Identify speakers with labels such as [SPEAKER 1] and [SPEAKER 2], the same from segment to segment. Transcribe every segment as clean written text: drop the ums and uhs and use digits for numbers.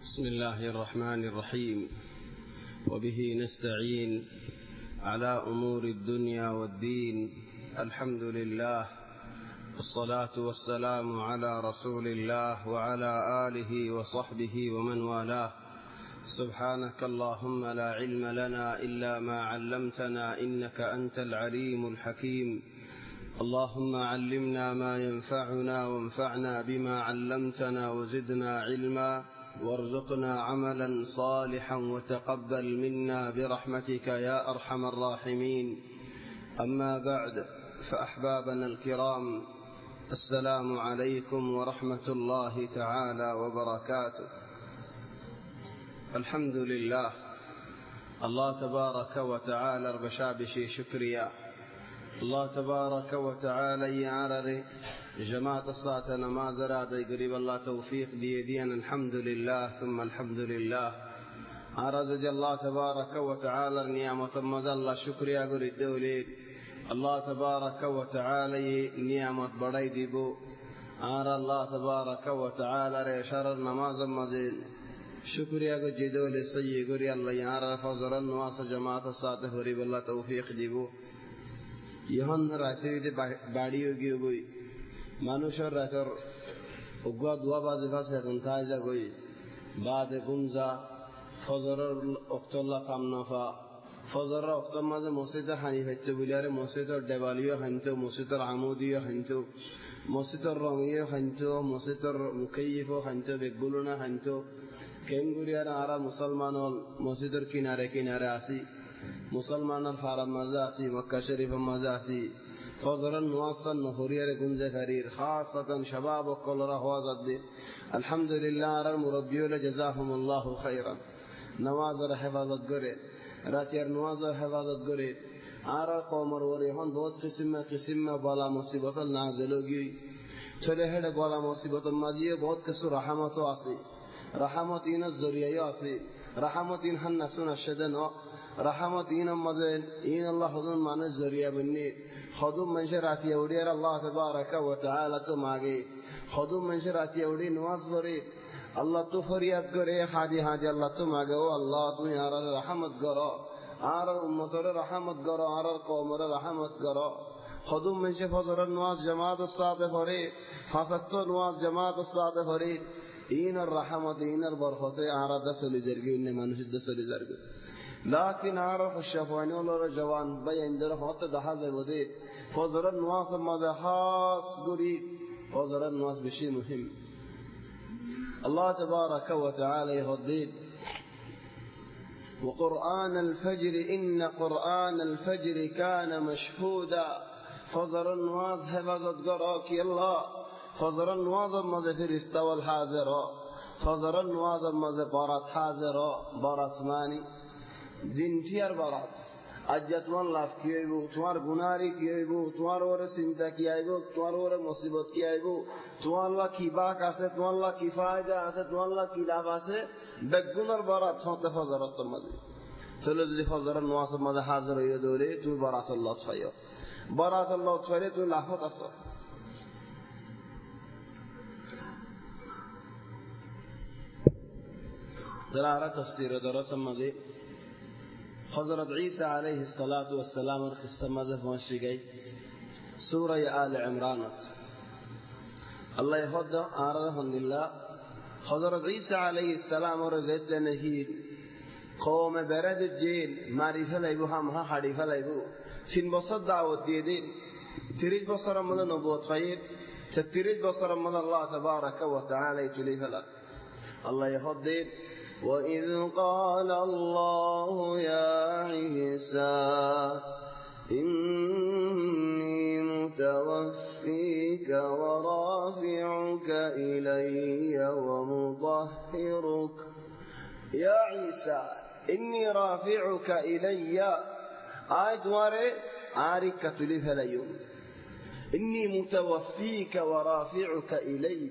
[SPEAKER 1] بسم الله الرحمن الرحيم. وبه نستعين على أمور الدنيا والدين. الحمد لله، والصلاة والسلام على رسول الله وعلى آله وصحبه ومن والاه. سبحانك اللهم لا علم لنا إلا ما علمتنا إنك أنت العليم الحكيم. اللهم علمنا ما ينفعنا وانفعنا بما علمتنا وزدنا علما وارزقنا عملا صالحا وتقبل منا برحمتك يا أرحم الراحمين. أما بعد، فأحبابنا الكرام، السلام عليكم ورحمة الله تعالى وبركاته. الحمد لله، الله تبارك وتعالى ربشابشي شكريا. الله تبارك وتعالى يعرر جماعة الصلاة نماز رادي قريب الله توفيق ديدين. الحمد لله ثم الحمد لله. عرض الله تبارك وتعالى نعمة مدى الله شكريا قريب دولي. الله تبارك وتعالى نعمة بريد بو. عرض الله تبارك وتعالى ريشار نماز مدين شكريا قريب دولي سيئ قريب الله يعرر فضر النواس جماعة الصلاة قريب الله توفيق ديبو. ইহন রাতে বাড়িও গিয়ে গই মানুষের রাতের উগা দুয়া বাজে ফাছে এখন তাই যা গই বাদে গুমজা ফজরের অক্তল্লা কামনাফা ফজরের অক্তর মাঝে মসজিদে হানি হইতে বুলিয়ারে মসজিদের দেওয়ালিও হানতো, মসজিদের আমুদিও হানতো, মসজিদের রঙিও হানতো, মসজিদের মুখাইফও হানতো, বেগুলুনা হানতো। কেঙ্গুরিয়ার আরা মুসলমান মসজিদের কিনারে কিনারে আসি, মুসলমানের ফারাম মাঝে আসি, মক্কা শরীফের মাঝে আসি। ফজরের নোয়াসান নহরিয়ারে গুঞ্জে ফারির খাসাতান শাবাব ও কলরা হওয়া যাদ্দি। আলহামদুলিল্লাহ আর মুরব্বী হলে জাযাহুমুল্লাহু খাইরান। নামাজের হেফাজত করে, রাতের নামাজের হেফাজত করে। আর কওমর ওরে এখন বহুত কিসিমে বলা মুসিবত নাযিল হই। চলে হেডে বলা মুসিবত মাঝে বহুত কিছু রহমতও আছে। রহমত ইনের জরিয়াও আছে। রহমত ইন হান্নাসুন আশদান رحمت اینم مزن این الله خودم مانه ذریعه بنی خودم منشه راتی اودیار الله تبارک و تعالی تو ماگه خودم منشه راتی اودی نواز بری الله تو فریاد करे حادی الله تو ماگه و الله تو یار رحمت کرو آر امتور رحمت کرو آر قومر رحمت کرو خودم منشه فجر نواز جماعت الصاد فری فسقط نواز جماعت الصاد فری این الرحمت این البرکت آر دسلی زرگی ان منش دسلی زرگی. لكن عرف الشافعي ولا جوان بين در هات ده زبده فجر النواس ماذا خاص قريب فجر النواس بشيء مهم. الله تبارك وتعالى يهدد وقرآن الفجر إن قرآن الفجر كان مشهودا. فجر النواس حفظت قراك الله. فجر النواس ماذا في استوى الحاضر. فجر النواس ماذا بارات حاضر بارات ماني দিনটিয়ার বারাত আজ তোমার লাভ কি হইব, তোমার গুনারি কি হইব, তোমার ওরে চিন্তা কি আইব, তোমার ওরে মুসিবত কি আইব, তোমার লা কি বাক আছে, তোমার লা কি ফায়দা আছে, তোমার লা কি লাভ আছে, বেগুনার বারাত হতে ফজরত মাঝে চলে। যদি ফজরের নামাজের মাঝে হাজির হয়ে দৌড়ে তুমি বারাত আল্লাহ ছয় বারাত আল্লাহ ছয় তুমি লাভত আছো। যারা আরা তাফসীর দরস মাঝে حضرت عيسى عليه الصلاة والسلام القصة ماذا فمشيقي سورة آل عمران الله يهدى آرهم لله. حضرت عيسى عليه السلام ورزيت نهيد قوم برد الجيل معرفة ليبو همها حريفة ليبو 3 بصر دعوت ديدين 3 بصر من نبوت خير 3 بصر من الله تبارك وتعالى يتليف لك. الله يهدى وإذ قال الله يا عيسى إني متوفيك ورافعك إلي ومطهرك. يا عيسى إني رافعك إلي آية واري عارك تلف اليوم. إني متوفيك ورافعك إلي.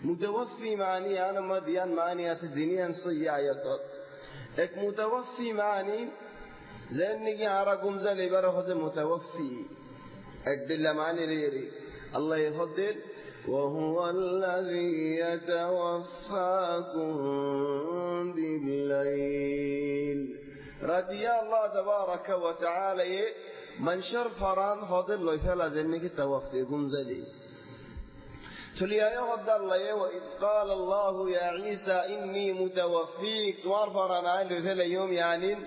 [SPEAKER 1] متوفي معني أنا مديان معني أسدنيا صيايات إك متوفي معني زيني عرقم زلي برهد متوفي إك بالله معني ليري الله يهدد وهو الذي يتوفاكم بالليل راتيا الله تبارك وتعالى من شر فران خاطر لو فعل ذنك توفيكم زدي تليا يهد الله وإذ قال الله يا عيسى إني متوفيك توار فران عين فعل يوم يعني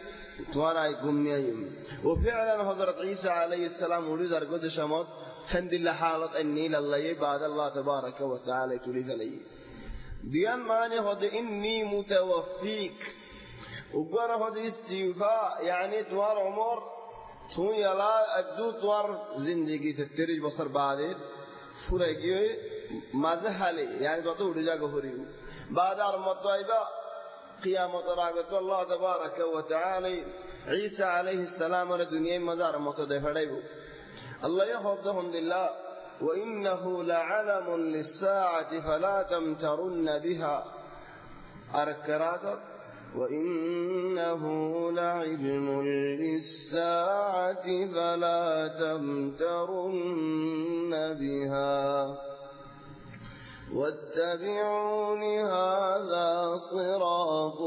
[SPEAKER 1] توار يقوم يوم وفعلا حضرت عيسى عليه السلام ولد قد شمط الحمد لله حالة أني لله بعد الله تبارك وتعالى تلف لي ديان معنى هذا إني متوفيك وقرأ هذا استيفاء يعني توار عمر تون يلا أدو توار زندگی تترج بصر بعدين فرقي مازحالي يعني توتو ورجع غوري بعد المطايبة قيامة راقت الله تبارك وتعالى عيسى عليه السلام والدنيا مدار متدفعيبو الله يحفظهم لله وإنه لعلم للساعة فلا تمترن بها أركرات وإنه لعلم للساعة فلا تمترن بها واتبعون هذا صراط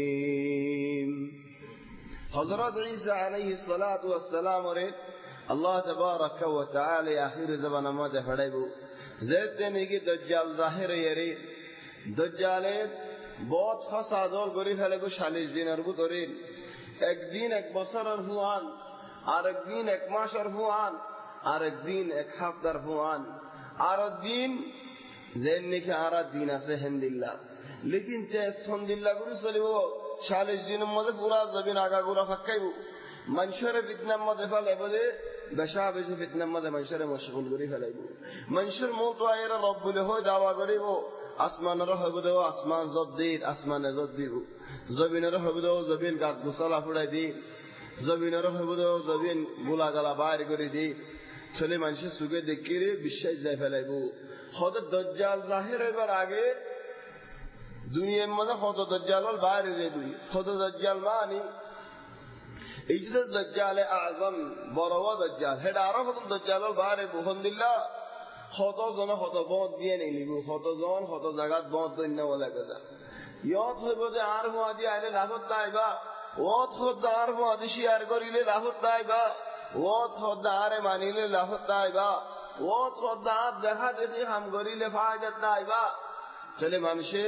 [SPEAKER 1] مستقيم حضرت عيسى عليه الصلاة والسلام ريت الله تبارك وتعالى آخر زمان ما دفعيبو زيد دنيكي دجال ظاهر يريد دجالين बहुत फसाद और गरीब है लेकिन 40 दिन अरबू तोरीन एक दिन एक बसर अरफुआन और एक दिन एक मास अरफुआन और एक दिन एक हफ्ता अरफुआन और दिन ज़ेन के आरा दिन ऐसे हिंदिल्ला लेकिन तेज हिंदिल्ला गुरु सलीबो 40 दिन मध्य पूरा ज़मीन आगा गुरा फक्केबो मंशर फितना मध्य फले बदे बशाब ऐसे फितना मध्य मंशर मशगूल गुरी फलेबो मंशर मोट वायरा रब्बुले हो दावा करेबो আসমান রহবদো আসমান জদ্দির আসমানে জদ্দিবু জমিনের রহবদো জমিন গাছ গোছালা ফুড়াই দি জমিনের রহবদো জমিন গোলাগালা বাইর করে দি ছেলে মানুষের সুখে দেখিরে বিশ্বাস যায় ফেলাইবু হদ দজ্জাল জাহির হইবার আগে দুনিয়ার মধ্যে হদ দজ্জাল বাইর হয়ে যাইবি হদ দজ্জাল মানি এই যে দজ্জালে আযম বড় দজ্জাল হেডা আরো হদ দজ্জাল বাইর বুহন্দিল্লাহ হত জন হত বন্ধ দিয়ে নিলিব হত জন হত জায়গাত বন্ধ দৈন্য বলে গেছে ইয়ত হইব যে আর হুয়াদি আইলে লাভত নাইবা ওত হদ আর হুয়াদি শেয়ার করিলে লাভত নাইবা ওত হদ আরে মানিলে লাভত নাইবা ওত হদ আর দেখা দেখি হাম করিলে ফায়দাত নাইবা চলে মানুষে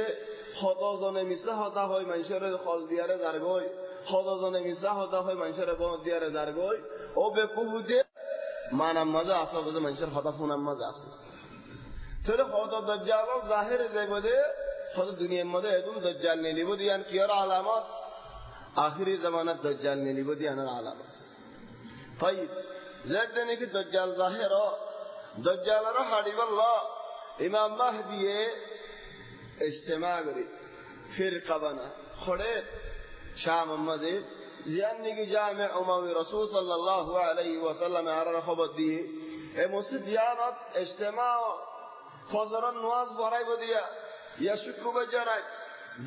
[SPEAKER 1] হত জনে মিছা হতা হয় মানুষের খল দিয়ারে যারগই হত জনে মিছা হতা হয় মানুষের বন্ধ দিয়ারে যারগই ও বেকুহুদে মানাম মজা আছে বলে মানুষের হতা ফোনাম মজা আছে তাহলে হত দজ্জাল জাহির যাইবদে হত দুনিয়ার মধ্যে একদম দজ্জাল নিলিব দিয়ান কিয়ার আলামত আখিরি জামানাত দজ্জাল নিলিব দিয়ানের আলামত طيب যেতে নাকি দজ্জাল জাহির দজ্জালর হাড়িবাল্লাহ ইমাম মাহদি ইজতিমা করি ফিরকা বানা খড়ে শাহ মোহাম্মদ জিয়ানি কি জামে উমাওয়ি রাসূল সাল্লাল্লাহু আলাইহি ওয়াসাল্লাম আর খবর দিয়ে এই মসজিদ জিয়ারত ইজতিমা ফজর নামাজ পড়াইব দিয়া ইয়াশুকু বাজারাত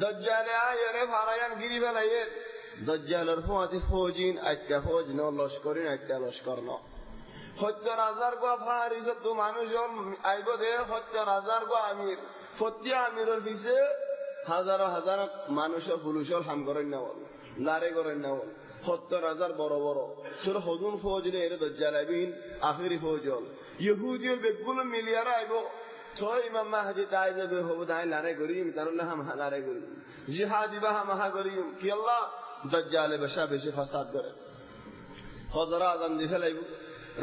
[SPEAKER 1] দজ্জাল আয়রে ফারায়ান গিরি ফেলাইয়ে দজ্জালের ফুয়াতি ফৌজিন একটা ফৌজ ন লস্করিন একটা লস্কর ন ৭০,০০০ গো ফারিস তো মানুষ আইব দে ৭০,০০০ গো আমির ফতি আমিরের পিছে হাজার হাজার মানুষের পুলিশের হাম করেন না বল লারে করেন না বল ৭০,০০০ বড় বড় তোর হজুন ফৌজিলে এর দজ্জাল আইবিন আখিরি ফৌজল ইহুদির বেগুলো মিলিয়ার আইব তো ইমাম মাহদি তাই যাবে হবো তাই লারে করিম তারলে হাম লারে করিম জিহাদি বা হাম হা করিম কি আল্লাহ দজ্জালে বেশা বেশি ফাসাদ করে ফজর আযান দি ফেলাইব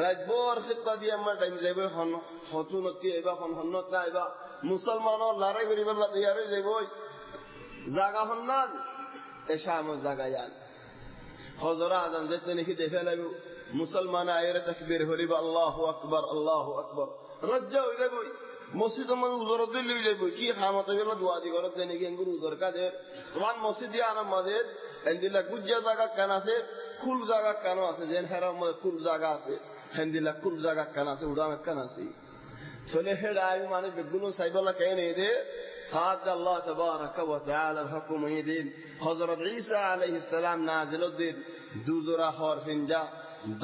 [SPEAKER 1] রাতভর খিত্তা দি আমার টাইম যাইব হন হতুনতি আইবা হন হন্নত আইবা মুসলমানর লারে করিব আল্লাহ ইয়ারে যাইব জায়গা হন না এশাম জায়গা ইয়ান ফজর আযান যেতে নাকি দেখে লাইব মুসলমান আইরে তাকবীর হরিব আল্লাহু আকবার রজ্জা হই যাইব মসজিদ মান উজর দিলি যাইব কি হামত বেলা দোয়া দি করত নাকি এঙ্গুর উজর কাদের ওয়ান মসজিদ ইয়ানা মাঝের এন্দিলা গুজ্জা জায়গা কান আছে কুল জায়গা কান আছে যেন হেরাম কুল জায়গা আছে হেন্দিলা কুল জায়গা কান আছে উড়ান কান আছে চলে হেডাই মানে বেগুলো সাইবলা কেন এদে সাদ আল্লাহ তাবারাক ওয়া তাআলা হুকুম ইদিন হযরত ঈসা আলাইহিস সালাম নাজিল উদ্দিন দুজরা হরফিনজা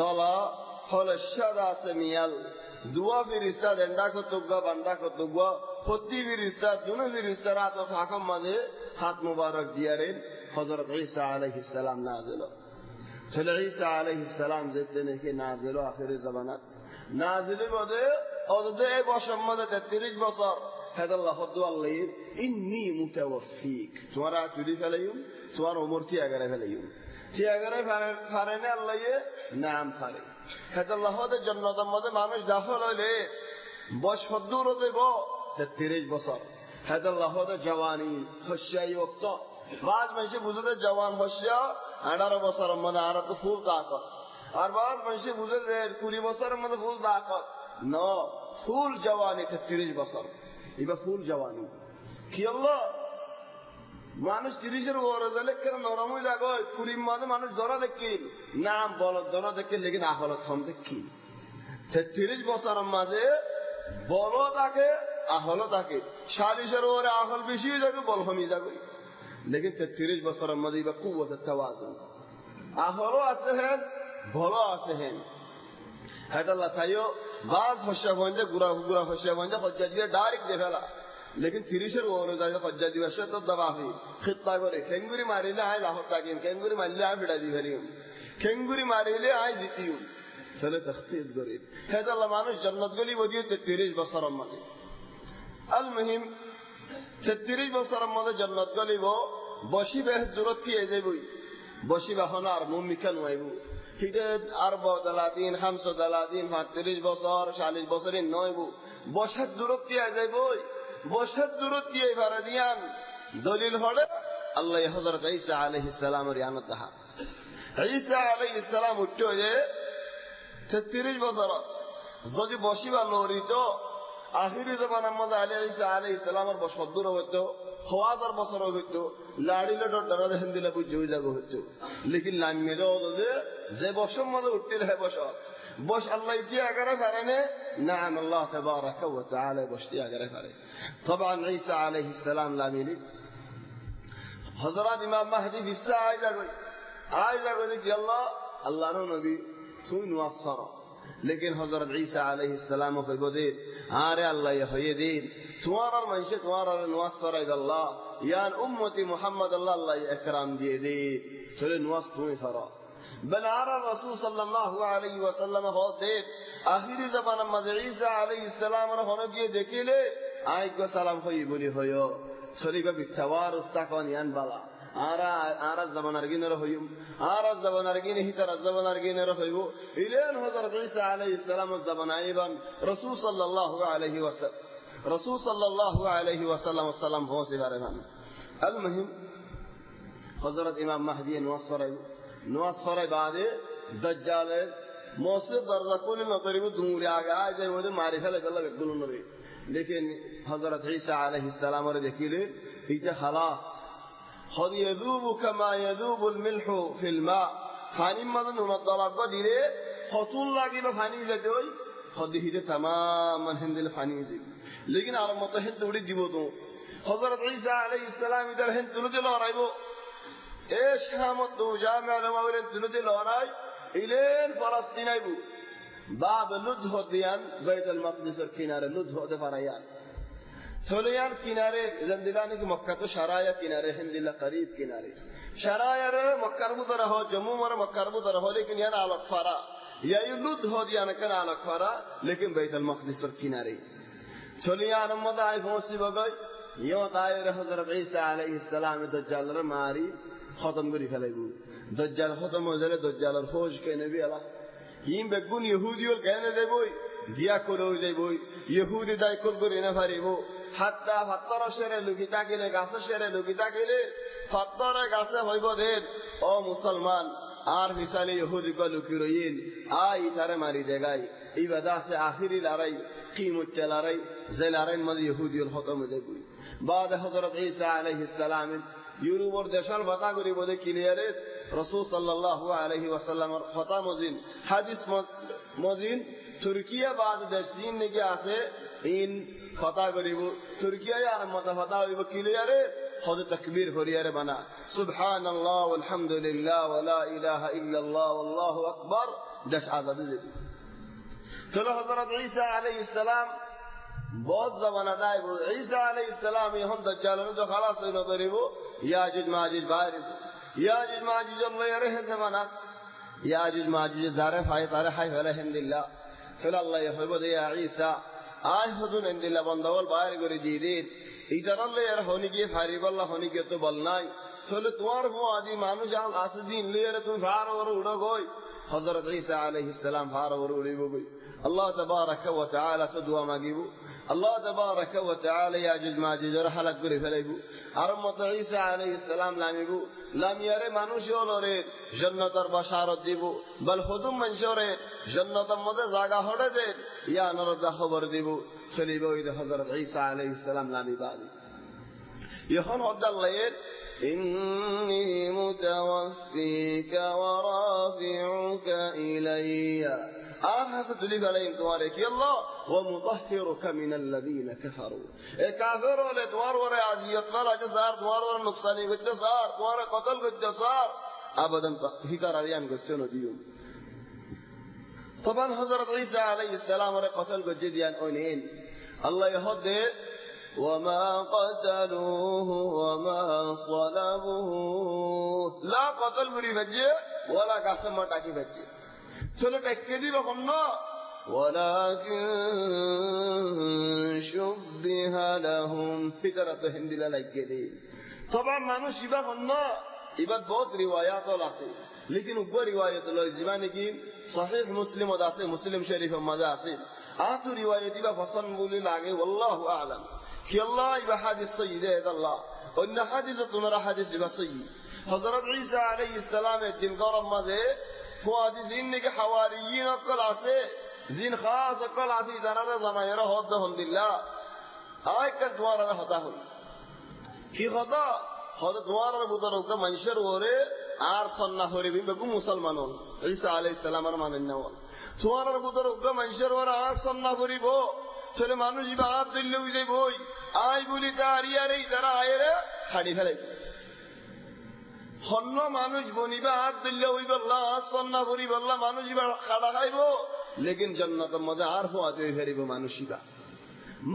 [SPEAKER 1] দলা হল শাদা সামিয়াল দুয়া ফিরিস্তা দেন্ডা কতগুয়া বান্ডা কতগুয়া প্রতি ফিরিস্তা দুনো ফিরিস্তা রাত ফাঁকম মাঝে হাত মুবারক দিয়ারেন হযরত ঈসা আলাইহিস সালাম নাযিল তাহলে ঈসা আলাইহিস সালাম যেতে নাকি নাযিল আখির জামানাত নাযিল বদে ওদে এই বছর মধ্যে 33 বছর হেদাল্লাহ আল্লাহ ইন্নী মুতাওয়াফিক তোমার তুই ফেলাইম তোমার ওমর কি আগারে ফেলাইম কি আগারে ফারেনে আল্লাহ নাম ফারে হেদাল্লাহ জান্নাতের মধ্যে মানুষ দাখিল হইলে বয়স দূর দেব 33 বছর হেদাল্লাহ জওয়ানি হশাই ওক্ত বাজ মানুষ বুঝতে জওয়ান হশা 18 বছর মানে আর তো ফুল তাকত আর বাজ মানুষ বুঝতে 20 বছরের মধ্যে ফুল তাকত ন ফুল জওয়ানি 33 বছর এবার ফুল জওয়ানি কি আল্লাহ মানুষ 30-এর উপরে গেলে কেন নরমই লাগে 20 মাঝে মানুষ ধরা দেখি নাম বল ধরা দেখি লেকিন আহলত হম দেখি 33 বছরের মাঝে বল থাকে আহল থাকে 40-এর উপরে আহল বেশি যাবে বল কমই যাবে লেকিন 33 বছরের মাঝে এবার কুওয়াত তাওয়াজুন আহলও আছে হেন বলও আছে হেন হেদাল্লাহ সাইও বাজ হশা বন্ধে গুরা গুরা হশা বন্ধে হজ্জা দিয়ে ডাইরেক্ট দে ফেলা লেকিন 30-এর উপরে যায় হজ্জা দিবস তো দবাহি খিত্তা করে খেঙ্গুরি মারিলে আই লাহত থাকিম খেঙ্গুরি মারলে আই বিড়া দি ফেলিম খেঙ্গুরি মারিলে আই জিতিম চলে তখতিত করে হেদাল্লাহ মানুষ জান্নাত গলি বদিয়ে 33 বছরের মাঝে আল মুহিম 33 বছরের মাঝে জান্নাত গলিব বসি বেহ দূরত্ব যাইবই বসি বাহনার মুমিকা নইব হিতে আরবা দালাদিন 500 দালাদিন 35 বছর 40 বছরের নইব বসার দূরত্ব যাইবই বসার দূরত্ব এবারে দিয়ান দলিল হলে আল্লাহ হযরত ঈসা আলাইহিস সালামের ইয়ানতাহা ঈসা আলাইহিস সালাম উঠতে যে 33 বছর যদি বসিবা লরিত আখিরি জামানার মধ্যে ঈসা আলাইহিস সালামের বছর দূর হতো 1000 বছর হতো লাড়িলে ডরা দেখেন দিলে বুঝ হই যাগো হতো লেকিন নামে দাও যে বছর মধ্যে উঠতে হে বস আল্লাহ ইতি আগারে ফারেনে নাম আল্লাহ তাবারাকা ওয়া তাআলা বসতি আগারে ফারে طبعا ঈসা আলাইহিস সালাম লামিলি হযরত ইমাম মাহদি ঈসা আইলা গই কি আল্লাহর নবী তুই নওয়াসরা লেকিন হযরত ঈসা আলাইহিস সালাম কইব দে আরে আল্লাহ হয়ে দিন তোমার আর মানুষে তোমার আর নওয়াসরা আল্লাহ ইয়ান উম্মতি মুহাম্মদ আল্লাহ ইকরাম দিয়ে দে চলে নওয়াজ তুমি ফরা بل على الرسول صلى الله عليه وسلم ہوتے آخری زمانہ میں عیسی علیہ السلام رہنے کی دیکھیلے آئی کو سلام ہوئی بولی ہویو تھوڑی بھی توار استقان یان بالا آرا زمان ارگین رہویم آرا زمان ارگین ہی طرح زمان ارگین رہویو الین حضرت عیسی علیہ السلام زمان آئیبان رسول صلی اللہ علیہ وسلم ہو سی بارمان المهم حضرت امام مہدی نوصر بعد دجال موسى درجة كل ما قريب دموري آگا جاي وده معرفة لك الله بيقولون نري لكن حضرت عيسى عليه السلام ورد يكيله هي خلاص خد يذوب كما يذوب الملح في الماء فاني مدن ونضلق ديره خطول لاگي بفاني لدوي خد هي تماما هندل فاني زي لكن على متهند ودي ديبودو حضرت عيسى عليه السلام إذا هند تلو رايبو ايش هامت جامع المولد تلدي لوراي الين فلسطين ايبو باب لدھ ديان بيت المقدس الكناره لدھ دفريان ثوليان كناره زندلاني کی مکہ تو شرایا کنارے ہندلا قریب کنارے شرایا رے مکہ ربط رہو جموں مر مکہ ربط رہو لیکن یان علق فرا یا لدھ ديان کنا علق فرا لیکن بیت المقدس الكناره ثوليان مدعي فوسي بگئی یو طائر حضرت عیسی علیہ السلام دجال ماری ختم کری فلاگو دجال ختم ہو جائے دجالر فوج کے نبی اللہ این بگون یهودیول کہنے دے بوئی دیا کلو جائے بوئی یهودی دائی کل کری نفری بو حتی فتر شرے لکیتا کلے گاسا شرے لکیتا کلے فتر گاسا ہوئی بو دیر او مسلمان آر فیسالی یهودی کو لکی روین آئی تارے ماری دے گائی ای ودا سے آخری لارای قیمت چلارای زی لارای مد یهودیول ختم ہو جائے بوئی بعد حضرت عیسی علیہ السلام ইউরোপের দেশাল ভাতা করি বলে ক্লিয়ারে রাসূল সাল্লাল্লাহু আলাইহি ওয়াসাল্লামের কথা মজিন হাদিস মজিন তুর্কিয়া বাদ দেশিন নাকি আছে ইন কথা করিব তুর্কিয়ায় আর মাথা ভাতা হইব ক্লিয়ারে হজ তাকবীর হরিয়ারে বানা সুবহানাল্লাহ ওয়ালহামদুলিল্লাহ ওয়া লা ইলাহা ইল্লাল্লাহ ওয়াল্লাহু আকবার দেশ আজাদ দিবে চলো হযরত ঈসা আলাইহিস সালাম বহুত জামানা দাইব ঈসা আলাইহিস সালাম এখন দাজ্জালের তো খালাস হইল করিব ইয়াজুজ মাজিজ বাইরে ইয়াজুজ মাজিজ আল্লাহ এর হে জামানাত ইয়াজুজ মাজিজ জারে ফাই তারে হাই ফেলে হিন্দিল্লাহ চলো আল্লাহ হইব দে ঈসা আয় হুদুন হিন্দিল্লাহ বন্ধবল বাইরে করে দিয়ে দিন ইতার আল্লাহ এর হনি গিয়ে ফারিব আল্লাহ হনি গিয়ে তো বল নাই চলো তোমার আদি মানুষ আল আসদিন লিয়ে তুমি ফার ওর উড়ো গই হযরত ঈসা আলাইহিস সালাম ফার ওর উড়িব গই আল্লাহ তাবারাকা ওয়া তাআলা তো দোয়া মাগিব আল্লাহ তাবারাকা ওয়া তাআলা ইয়াজুজ মাজিজ এর হালাক করে ফেলাইব আর মত ঈসা আলাইহিস সালাম লামিব লামিয়ারে মানুষ হলরে জান্নাতের বাশারত দিব বল হুদুম মনশরে জান্নাতের মধ্যে জায়গা হড়ে দে ইয়া নরদা খবর দিব চলিব ওই হযরত ঈসা আলাইহিস সালাম লামিবাদি এখন হদাল্লাহ إني متوفيك ورافعك إلي ستلف عليهم توارك يا الله ومطهرك من الذين كفروا كافروا لتوار ورا عزيت ولا جزار توار ورا نقصاني قد جزار توار قتل قد جزار أبدا هكار عليهم قد تنوديهم طبعا حضرت عيسى عليه السلام ورا قتل قد جديان أونين الله يهدي وما قتلوه وما صلبوه لا قتل غري فجه ولا قسم مٹاکی فجه چلو ٹکے دی بخنا ولكن شبه لهم فطرت হিন্দি লাগে দি طبعا মানুষ ইবা বন্না ইবাদ বহুত রিওয়ায়াত আছে लेकिन ऊपर रिवायत लो जीवानी की सहीह मुस्लिम আছে মুসলিম শরীফের মধ্যে আছে আতু রিওয়ায়াতি বা ফসন বলি লাগে আল্লাহু আ'লাম কি আল্লাহ ইবা হাদিস সহিহ আল্লাহ অন্য হাদিস তোমার হাদিস ইবা সহিহ হযরত ঈসা আলাইহিস সালামের দিন গরম মাঝে ফুয়াদি জিন নাকি হাওয়ারিয়িন অকল আছে জিন খাস অকল আছে যারা জামাইরা হদ আলহামদুলিল্লাহ আয় কা দুয়ারা হতা হল কি হতা হদ দুয়ারার বুতরকা মানুষের ওরে আর সন্না হরিবি বেগু মুসলমান হল ঈসা আলাইহিস সালামের মানেন না হল দুয়ারার বুতরকা মানুষের ওরে আর সন্না হরিব চলে মানুষ ইবা হাত দিলে উজে বই আই বলি তারিয়ারে যারা আয়রে খাড়ি ফেলে হন্ন মানুষ বনিবা হাত দিলে হইব আল্লাহ সন্না করিব আল্লাহ মানুষ ইবা খাড়া খাইব লেকিন জান্নাতের মধ্যে আর হওয়া দিয়ে ফেরিব মানুষ ইবা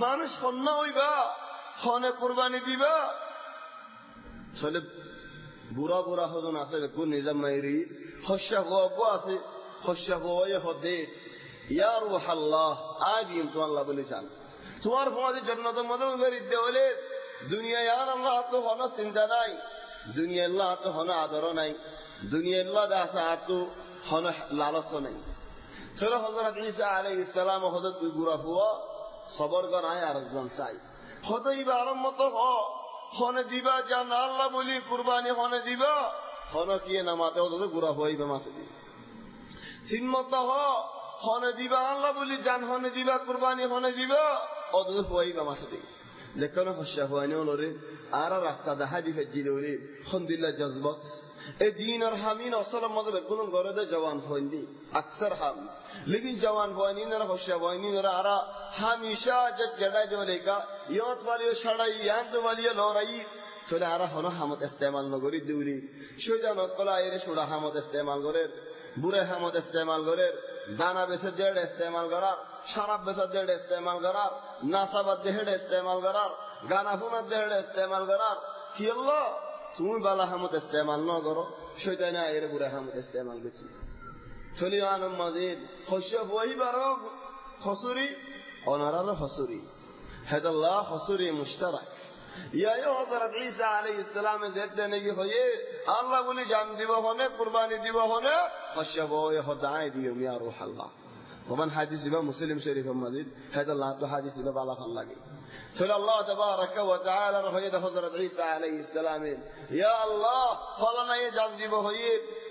[SPEAKER 1] মানুষ হন্ন হইবা হনে কুরবানি দিবা চলে বুড়া বুড়া হজন আছে কোন নিজাম মাইরি হস্যা হওয়া আছে হস্যা হওয়া হদে ইয়া রূহ আল্লাহ আদিম তো আল্লাহ বলে জান তোমার ফওয়াজে জান্নাতের মধ্যে উগরিতে হলে দুনিয়ায় আর আল্লাহ তো হন চিন্তা নাই দুনিয়া আল্লাহ তো হন আদর নাই দুনিয়া আল্লাহ দাসা তো হন লালস নাই চলো হযরত ঈসা আলাইহিস সালাম হযরত গুরা হুয়া সবর গনায় আরেকজন চাই হতেই বারম মতো হনে দিবা জান আল্লাহ বলি কুরবানি হনে দিবা হন কি নামাতে হতো গুরা হইবে মাসে চিন্মত হনে দিবা আল্লাহ বলি জান হনে দিবা কুরবানি হনে দিবা অদু হইবে মাসে দেখো হস্যা হয়নি ওরে আর রাস্তা দেখা দি ফেজি দৌড়ে আলহামদুলিল্লাহ জজবত এ দিন আর হামিন আসলের মধ্যে কোন গরদে জওয়ান হইনি আকসার হাম लेकिन जवान হয়নি না হস্যা হয়নি না আর হামেশা জড়া জলেকা ইয়াত वाली ছড়াই ইয়ান্ত वाली লড়াই চলে আর হন হামত ইস্তেমাল নগরি দৌড়ি সুজান কলা এর সুড়া হামত ইস্তেমাল করে বুরে হামত ইস্তেমাল করে দানা বেসে দেড় ইস্তেমাল করার শরাব বেসে দেড় ইস্তেমাল করার নাসাবাদ দেড় ইস্তেমাল করার গানা ফুনা দেড় ইস্তেমাল করার কি আল্লাহ তুমি বালা হামত ইস্তেমাল ন করো শয়তানা এর বুরে হামত ইস্তেমাল করছি চলি আনম মাজিদ হস্য হই বারো হসুরি অনারার হসুরি হেদাল্লাহ হসুরি মুশতারাক ইয়া হযরত ঈসা আলাইহিস সালাম জেদ্দে নেকি হয়ে আল্লাহ বলি জান দিব হনে কুরবানি দিব হনে হস্য হই হদায় দিও ইয়া রূহ আল্লাহ ওমান হাদিস ইবা মুসলিম শরীফের মাজিদ হেদাল্লাহ তো হাদিস ইবা বালা ভাল লাগে চলে আল্লাহ তাবারাকা ওয়া তাআলা হয়ে হযরত ঈসা আলাইহিস সালাম ইয়া আল্লাহ ফলানা এ জান দিব হয়ে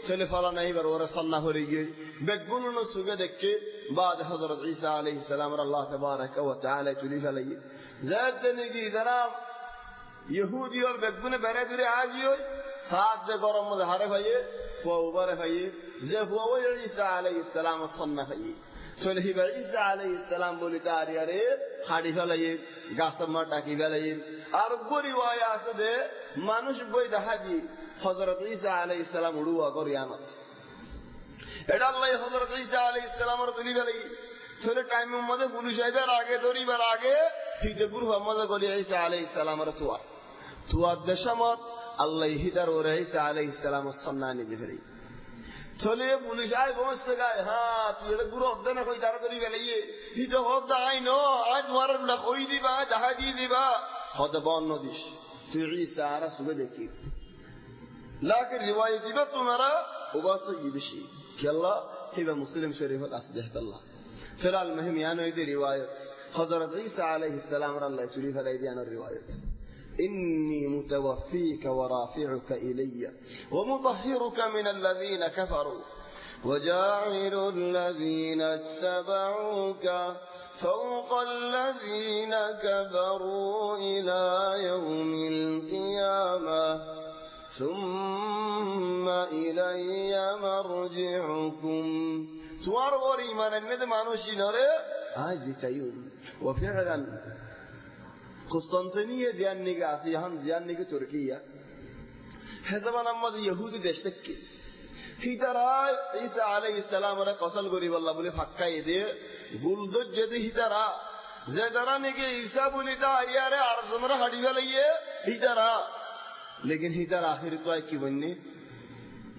[SPEAKER 1] চলে ফলানা এবার ওরে সন্না হয়ে গিয়ে বেগুন সুগে দেখে بعد حضرت عيسى عليه السلام الله تبارك وتعالى تلف عليه زاد نگی جناب یہودی اور বেগুন বেরে দূরে আগিয়ে সাত দে গরম মধ্যে হারে ভাইয়ে ফুয়া উবারে ভাইয়ে যে ফুয়া ওই ঈসা আলাইহিস সালাম সন্না ভাইয়ে চলে হিবা ঈসা আলাইহিস সালাম বলি তারি আরে খাড়ি ফেলাইয়ে গাছমা টাকি ফেলাইয়ে আর গরি ওয়া আছে দে মানুষ বই দেখা দি হযরত ঈসা আলাইহিস সালাম উড়ুয়া করি আনস এটা আল্লাহ হযরত ঈসা আলাইহিস সালামের তুলি ফেলাই চলে টাইম মধ্যে পুলিশ আইবার আগে ধরিবার আগে হিতে গুরু মধ্যে গলি ঈসা আলাইহিস সালামের তুয়ার দেশমত আল্লাহ হিদার ওরে ঈসা আলাইহিস সালামের সম্মানি দি ফেলি চলে পুলিশ আই বসতে গায় হ্যাঁ তুই এটা গুরু হদ্দে না কই তারা ধরি ফেলাইয়ে হিতে হদ্দা আই ন আজ তোমার না কই দিবা যাহা দি দিবা হদ বন্ন দিস তুই ঈসা আর সুবে দেখি লাকিন রিওয়ায়াত ইবা তোমারা ওবাস ইবিশি কি আল্লাহ হিবা মুসলিম শরীফত আসদেহত আল্লাহ চল আল মুহিম ইয়ানো ইদি রিওয়ায়াত হযরত ঈসা আলাইহিস সালাম আল্লাহ তুলি ফেলাই দিয়ানো রিওয়ায়াত إني متوفيك ورافعك إلي ومطهرك من الذين كفروا وجاعل الذين اتبعوك فوق الذين كفروا إلى يوم القيامة ثم إلي مرجعكم سوار وريمان الندمانوشي نرى عايزتين وفعلا قسطنطينية زياننيكا سيهان زياننيكا تركيا حسبان أمد يهودي دشتكي هيترا عيسى عليه السلام را قتل قريب الله بولي فقا يدي بلدج جدي هيترا زيدرا نيكي عيسى بولي تا آريا عرصن را حدي فلئيه هيترا لیکن هيترا آخر تو آئی کی بنني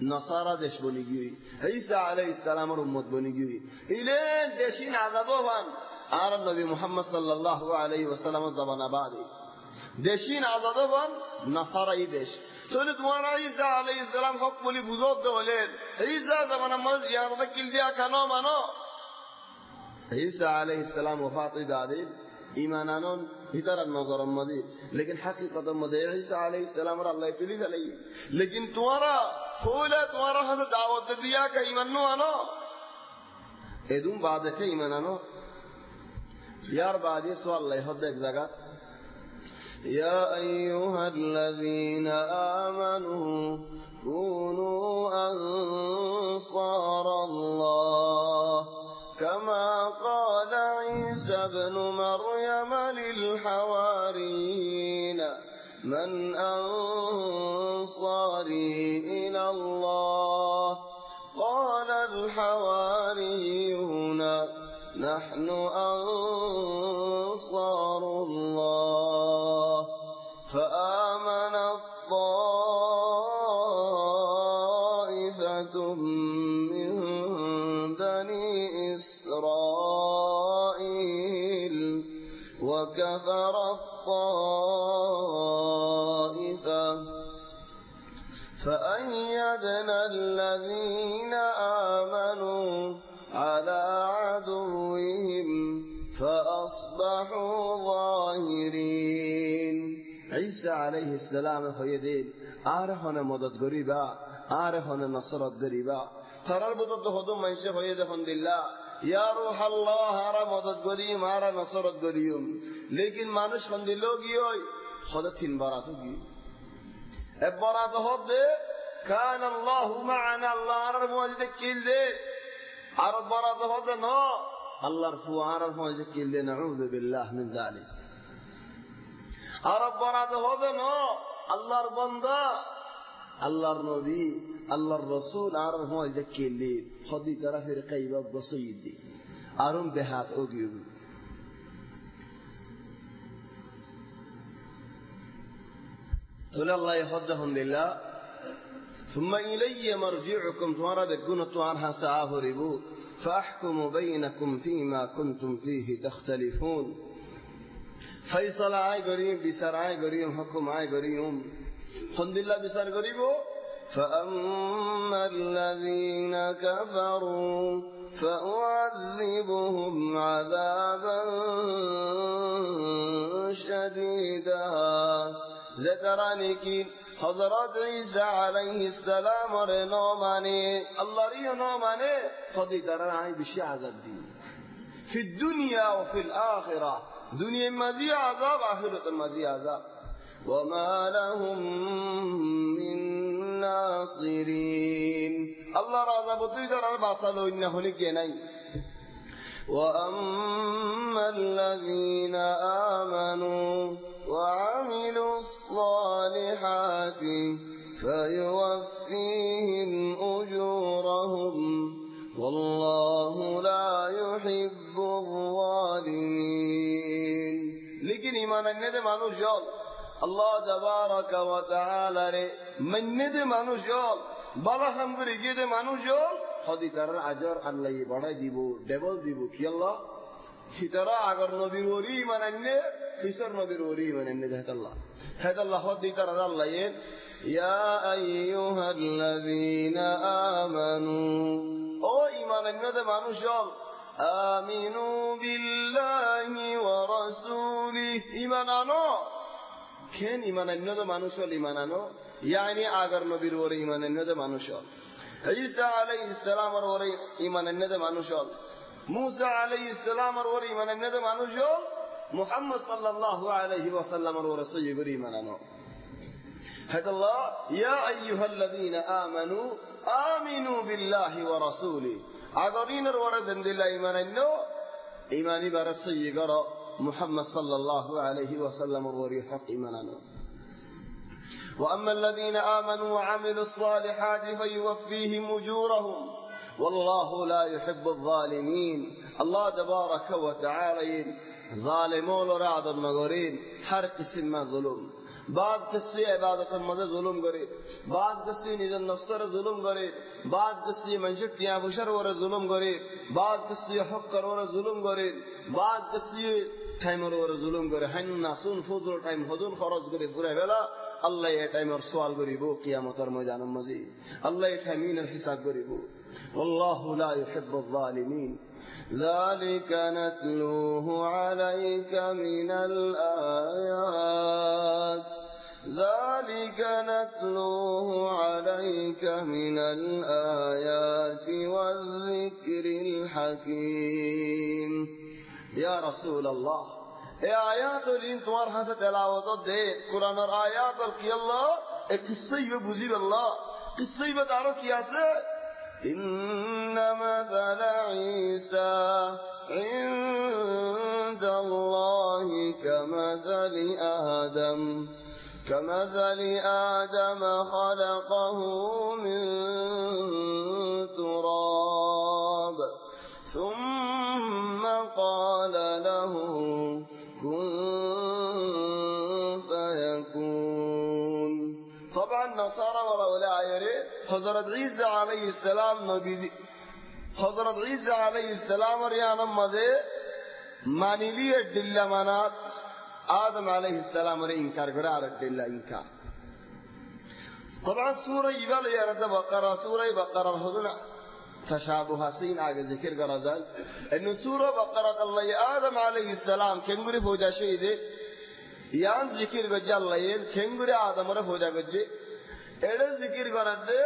[SPEAKER 1] نصارى دش بني گيوي عيسى عليه السلام را امت بني گيوي إلين دشين عذابو فان আর নবী মুহাম্মদ সাল্লাল্লাহু আলাইহি ওয়াসাল্লামের জামানা বাদে দেশিন আজাদবান নাসারাই দেশ তাহলে তোমারা ঈসা আলাইহিস সালাম হক বলি বুঝত দেওলেন ঈসা জামানা মাঝ ইয়াদা কিল দিয়া কেন মানো ঈসা আলাইহিস সালাম ওফাত দাদে ঈমানানন ভিতর নজর মধ্যে लेकिन हकीकत মধ্যে ঈসা আলাইহিস সালাম আল্লাহ তুলি ফেলাই लेकिन তোমারা ফৌলা তোমারা হাতে দাওয়াত দিয়া কে ঈমান নো আনো এদুম বাদে কে ঈমান আনো يار بعد يسوى الله يهدك زكاة يا أيها الذين آمنوا كونوا أنصار الله كما قال عيسى ابن مريم للحواريين من أنصاري إلى الله قال الحواريون نحن أنصار الله فآمنت طائفة من بني إسرائيل وكفرت طائفة فأيدنا الذين آمنوا على عدوهم فأصبحوا ظاهرين عيسى عليه السلام خيدين آرهن مدد قريبا آرهن نصرت قريبا ترى البطد هدوم من شيء خيد خند الله يا روح الله آره مدد قريم آره نصرت قريم لیکن مانوش خند الله گیوی خدا تین براتو گی اب براتو هد كان الله معنا الله آره موجد کل ده عرب براد هذا نو الله رفوا عرب هذا كل نعوذ بالله من ذلك عرب براد هذا نو الله ربنا الله النبي الله الرسول عرب هذا كل خدي ترى في رقيبة بسيط أرم بهات أوجيو تقول الله يهدهم لله ثم إلي مرجعكم تمارا بكون توارها سعاه ربو فأحكم بينكم فيما كنتم فيه تختلفون فيصل عاي قريم بسر عاي قريم حكم عاي قريم خند الله بسر قريبو فأما الذين كفروا فأعذبهم عذابا شديدا زتراني كين حضرات عيسى عليه السلام رنوماني الله ريو نوماني خدي تراني بشي عذاب دي في الدنيا وفي الآخرة دنيا مزي عذاب آخرة مزي عذاب وما لهم من ناصرين الله رازا بطي تراني باصلو إنه لكيني وأما الذين آمنوا وعملوا الصالحات فيوفيهم أجورهم والله لا يحب ইমান আনতে মানুষ জল আল্লাহ তাবারাকা ওয়া তাআলা রে মান্নতে মানুষ জল বালা কাম করে গিয়ে মানুষ জল হদি তার আজর আল্লাহ বাড়াই দিব ডবল দিব কি আল্লাহ হিতারা আগর নবীর ওরি ইমান আননে ফিসর নবীর ওরি ইমান আননে দেখাল্লাহ হেদাল্লাহ হদি তার আল্লাহ ইয়া আইয়ুহাল্লাযীনা আমানু ও ইমান আনতে মানুষ জল আমিনু বিল্লাহি ওয়া রাসূলিহি ইমান আনো কেন ইমান আনতে মানুষ হল ইমান আনো ইয়ানি আগর নবীর ওরি ইমান আনতে মানুষ হল ঈসা আলাইহিস সালামের ওরে ঈমান আনতে মানুষ হল মুসা আলাইহিস সালামের ওরে ঈমান আনতে মানুষ হল মুহাম্মদ সাল্লাল্লাহু আলাইহি ওয়াসাল্লামের ওরে সহিহ ঈমান আনো হাদাল্লাহ ইয়া আইয়ুহাল্লাযীনা আমানু আমিনু বিল্লাহি ওয়া রাসূলিহি আগরিনের ওরে জিন্দিল্লাহ ঈমান আনো ঈমানি বার সহিহ করো মুহাম্মদ সাল্লাল্লাহু আলাইহি ওয়াসাল্লামের ওরে হক ঈমান আনো وأما الذين آمنوا وعملوا الصالحات فيوفيهم أجورهم والله لا يحب الظالمين الله تبارك وتعالى ظالمون رعد المغرين هر قسم ما ظلم بعض قصي عبادت المدى ظلم غريب بعض قصي نجل نفسر ظلم غريب بعض قصي منشق يا بشر ور ظلم غريب بعض قصي حق ور ظلم غريب بعض قصي টাইমের ওর জুলুম করে হাইন নাসুন ফুজুল টাইম হদুন খরচ করে পুরা বেলা আল্লাহ এই টাইমের সওয়াল করিব কিয়ামতের ময়দানের মাঝে আল্লাহ এই টাইমের হিসাব করিব আল্লাহু লা ইউহিব্বুল যালিমিন ذلك نتلوه عليك من الآيات ذلك نتلوه عليك من الآيات والذكر الحكيم يا رسول الله اے آیات الین تمہار ہاں سے تلاوت دے قرآن اور آیات اور کی اللہ ایک قصے میں بزیب اللہ قصے بتا رہو کیا سے ان مثل عیسیٰ عند اللہ كمثل آدم خلقه من تراب ثم قال له كن فيكون طبعا نصارى ولا يري حضرت عيسى عليه السلام نبي حضرت عيسى عليه السلام ريانا مدى ماني لي الدل منات آدم عليه السلام ري انكار قرار الدل انكار طبعا سورة يبال يرد بقرة سورة بقرة الحضنة تشابه حسين آگے ذکر کرا جائے انہو سورہ بقرۃ اللہ آدم علیہ السلام کھنگوری فوجا شہیدے یان ذکر گجا اللہ کھنگوری آدم رہ فوجا گجے ایڈے ذکر کرد دے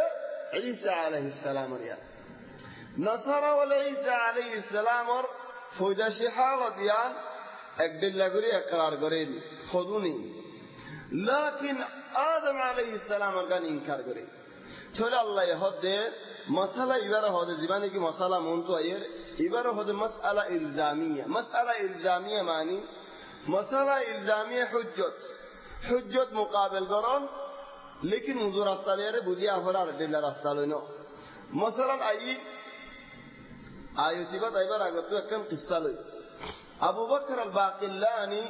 [SPEAKER 1] عیسیٰ علیہ السلام ریا نصارہ والعیسیٰ علیہ السلام اور فوجا شحاوت یان ایک دلہ گری اقرار کریں خودونی لیکن آدم علیہ السلام کا انکار کریں تھوڑا اللہ یہود دے مسألة إبارة هذا زمانه كي مسألة منتو أير إبارة هذا مسألة إلزامية مسألة إلزامية معني مسألة إلزامية حجة مقابل قرآن لكن منظور أستاليره بودي أفرار دل أستالينه مثلا آيوتيبات إبارة أقول أكم قصة لي أبو بكر الباقلاني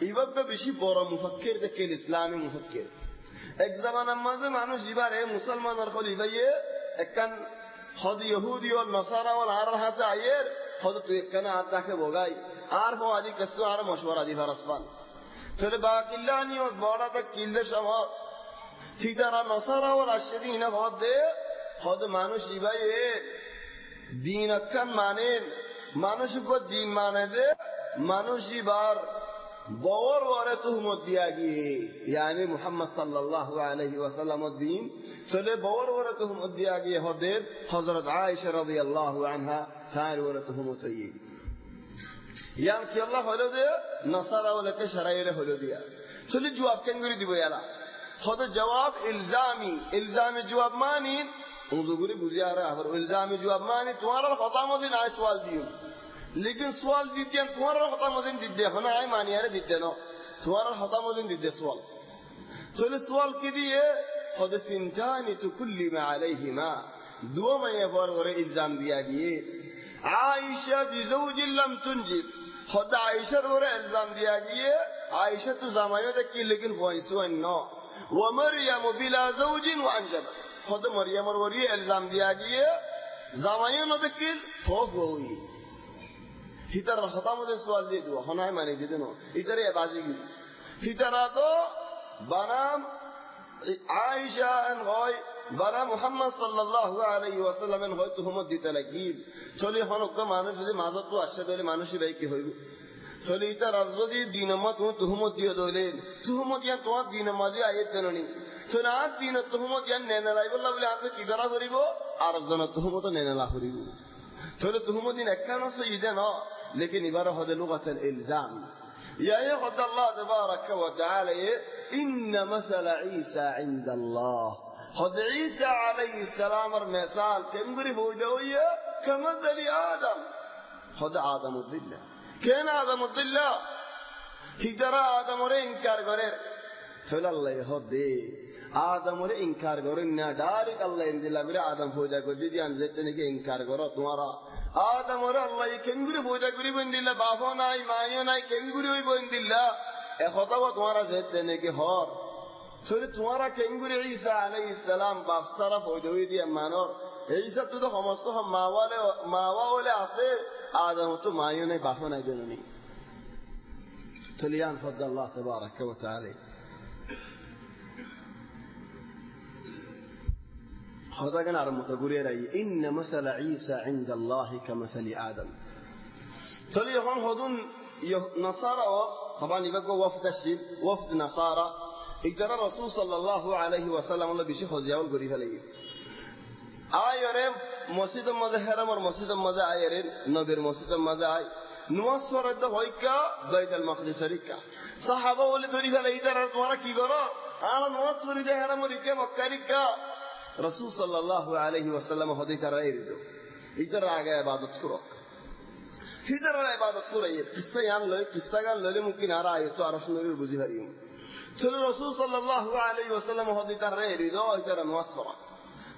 [SPEAKER 1] إبارة بشي بورا مفكر دكي الإسلامي مفكر এক জামানার মাঝে মানুষ ইবারে মুসলমানের খলিফায়ে একখান হদ ইহুদি ও নসারা ও আর হাসে আয়ের হদ তুই একখানে আতাকে ভোগাই আর হো আদি কসু আর মশওয়ারা দি ফারসফান তলে বাকিল্লানি ও বড়াটা কিল্লে সমাজ হিজারা নসারা ও রাশিদিন হদ দে হদ মানুষ ইবায়ে দিন একখান মানেন মানুষ কো দিন মানে দে মানুষ ইবার باور واره تهمت دیا گئی یعنی محمد صلی اللہ علیہ وسلم الدین چلے باور واره تهمت دیا گئی حدیث حضرت عائشہ رضی اللہ عنہا خیر واره تهمت ہے یعنی کہ اللہ ہلو دے نصارى ولک شرائع ہلو دیا چلے جواب کنگری دیو یالا خود جواب الزامی جواب مانی انظر بوزیا رہا اور الزامی جواب مانی تمہارا خطا مزین آئے سوال دیو لیکن سوال دیتے ہیں تمہارا خطا مزین دیتے ہیں ہونا ہے مانی ہے دیتے ہیں تمہارا خطا مزین دیتے سوال تو سوال کی دیئے خود سنتانی تو کلی ما علیہما دو میں یہ بار الزام دیا گئے عائشہ بزوج لم تنجب خود عائشہ الزام دیا گئے
[SPEAKER 2] আয়েশা তো জামাইও দেখি লেকিন ভয়েস অন্য ومريم بلا زوج وانجبت خود مريم وری الزام دیا گیا জামাইও ন দেখি ফফ হই হিতার খতামতে সওয়াল দিয়ে দিও হনায় মানে দিতে ন ইতারে বাজিগি হিতারা তো বানাম আয়েশা এন হয় বানা মুহাম্মদ সাল্লাল্লাহু আলাইহি ওয়াসাল্লাম এন হয় তুহমত দিতে লাগিল চলি হনক মানুষ যদি মাজত তো আসে তাহলে মানুষই ভাই কি হইব চলি ইতার আর যদি দিনমত তুহমত দিয়ে দইলেন তুহমত ইয়ান তোমার দিনমতে আইত দেননি চলি আর দিন তুহমত ইয়ান নেনা লাই বললা বলে আজ কি করা করিব আর জন তুহমত নেনা লা করিব চলি তুহমত দিন একখান আছে ইদে ন লেকিন ইবারে হদে লুগাতুল ইলজাম ইয়া ইয়া আল্লাহ তাবারাকা ওয়া তাআলা ইন্ন মাসালা ঈসা ইনদাল্লাহ হদে ঈসা আলাইহিস সালামের মিসাল কেমগুরি হইয়া কামাসালি আদম হদে আদমুদ্দিল্লাহ কেন আদমুদ্দিল্লাহ হিদারা আদমরে ইনকার করে চল আল্লাহ হদে আদমরে ইনকার করেন না ডাইরেক্ট আল্লাহ ইনদিল্লাহ বলে আদম পয়দা করে যদি আনজেতে নাকি ইনকার করো তোমারা আদমরে আল্লাহ কেঙ্গুরি পয়দা করি বইন্দিল্লাহ বাবা নাই মাইও নাই কেঙ্গুরি হই বইন্দিল্লাহ একথাও তোমারা যেতে নাকি হর চলে তোমারা কেঙ্গুরি ঈসা আলাইহিস সালাম বাপসারা পয়দা হই দিয়া মানর ঈসা তো সমস্ত মাওয়া বলে আছে আদম তো মাইও নাই বাবা নাই জননী চলিয়ান ফদ আল্লাহ তাবারাকা ওয়া তাআলা هذا كان عرم تقولي رأي إن مثل عيسى عند الله كمثل آدم تلي هون هذون نصارى طبعا يبقى وفد الشيب وفد نصارى اقدر الرسول صلى الله عليه وسلم الله بشي خزياول قريفة لي آيرم مسجد مظهرم اور مسجد مظه آيرم نبير مسجد مظه آي نواز فرد هويكا بيت المقدس شريكا صحابة ولي قريفة لي در تمہارا کی کرو آنا نواز فرد هرم اور اکے مکہ رکا رسول صلى الله عليه وسلم هذي ترى يريدو إذا راجع عبادة سورة إذا راجع عبادة سورة قصة يان له قصة كان له ممكن أرى يتو أرش نوري البوزي فريم ثل رسول صلى الله عليه وسلم هذي ترى يريدو إذا نواس فرا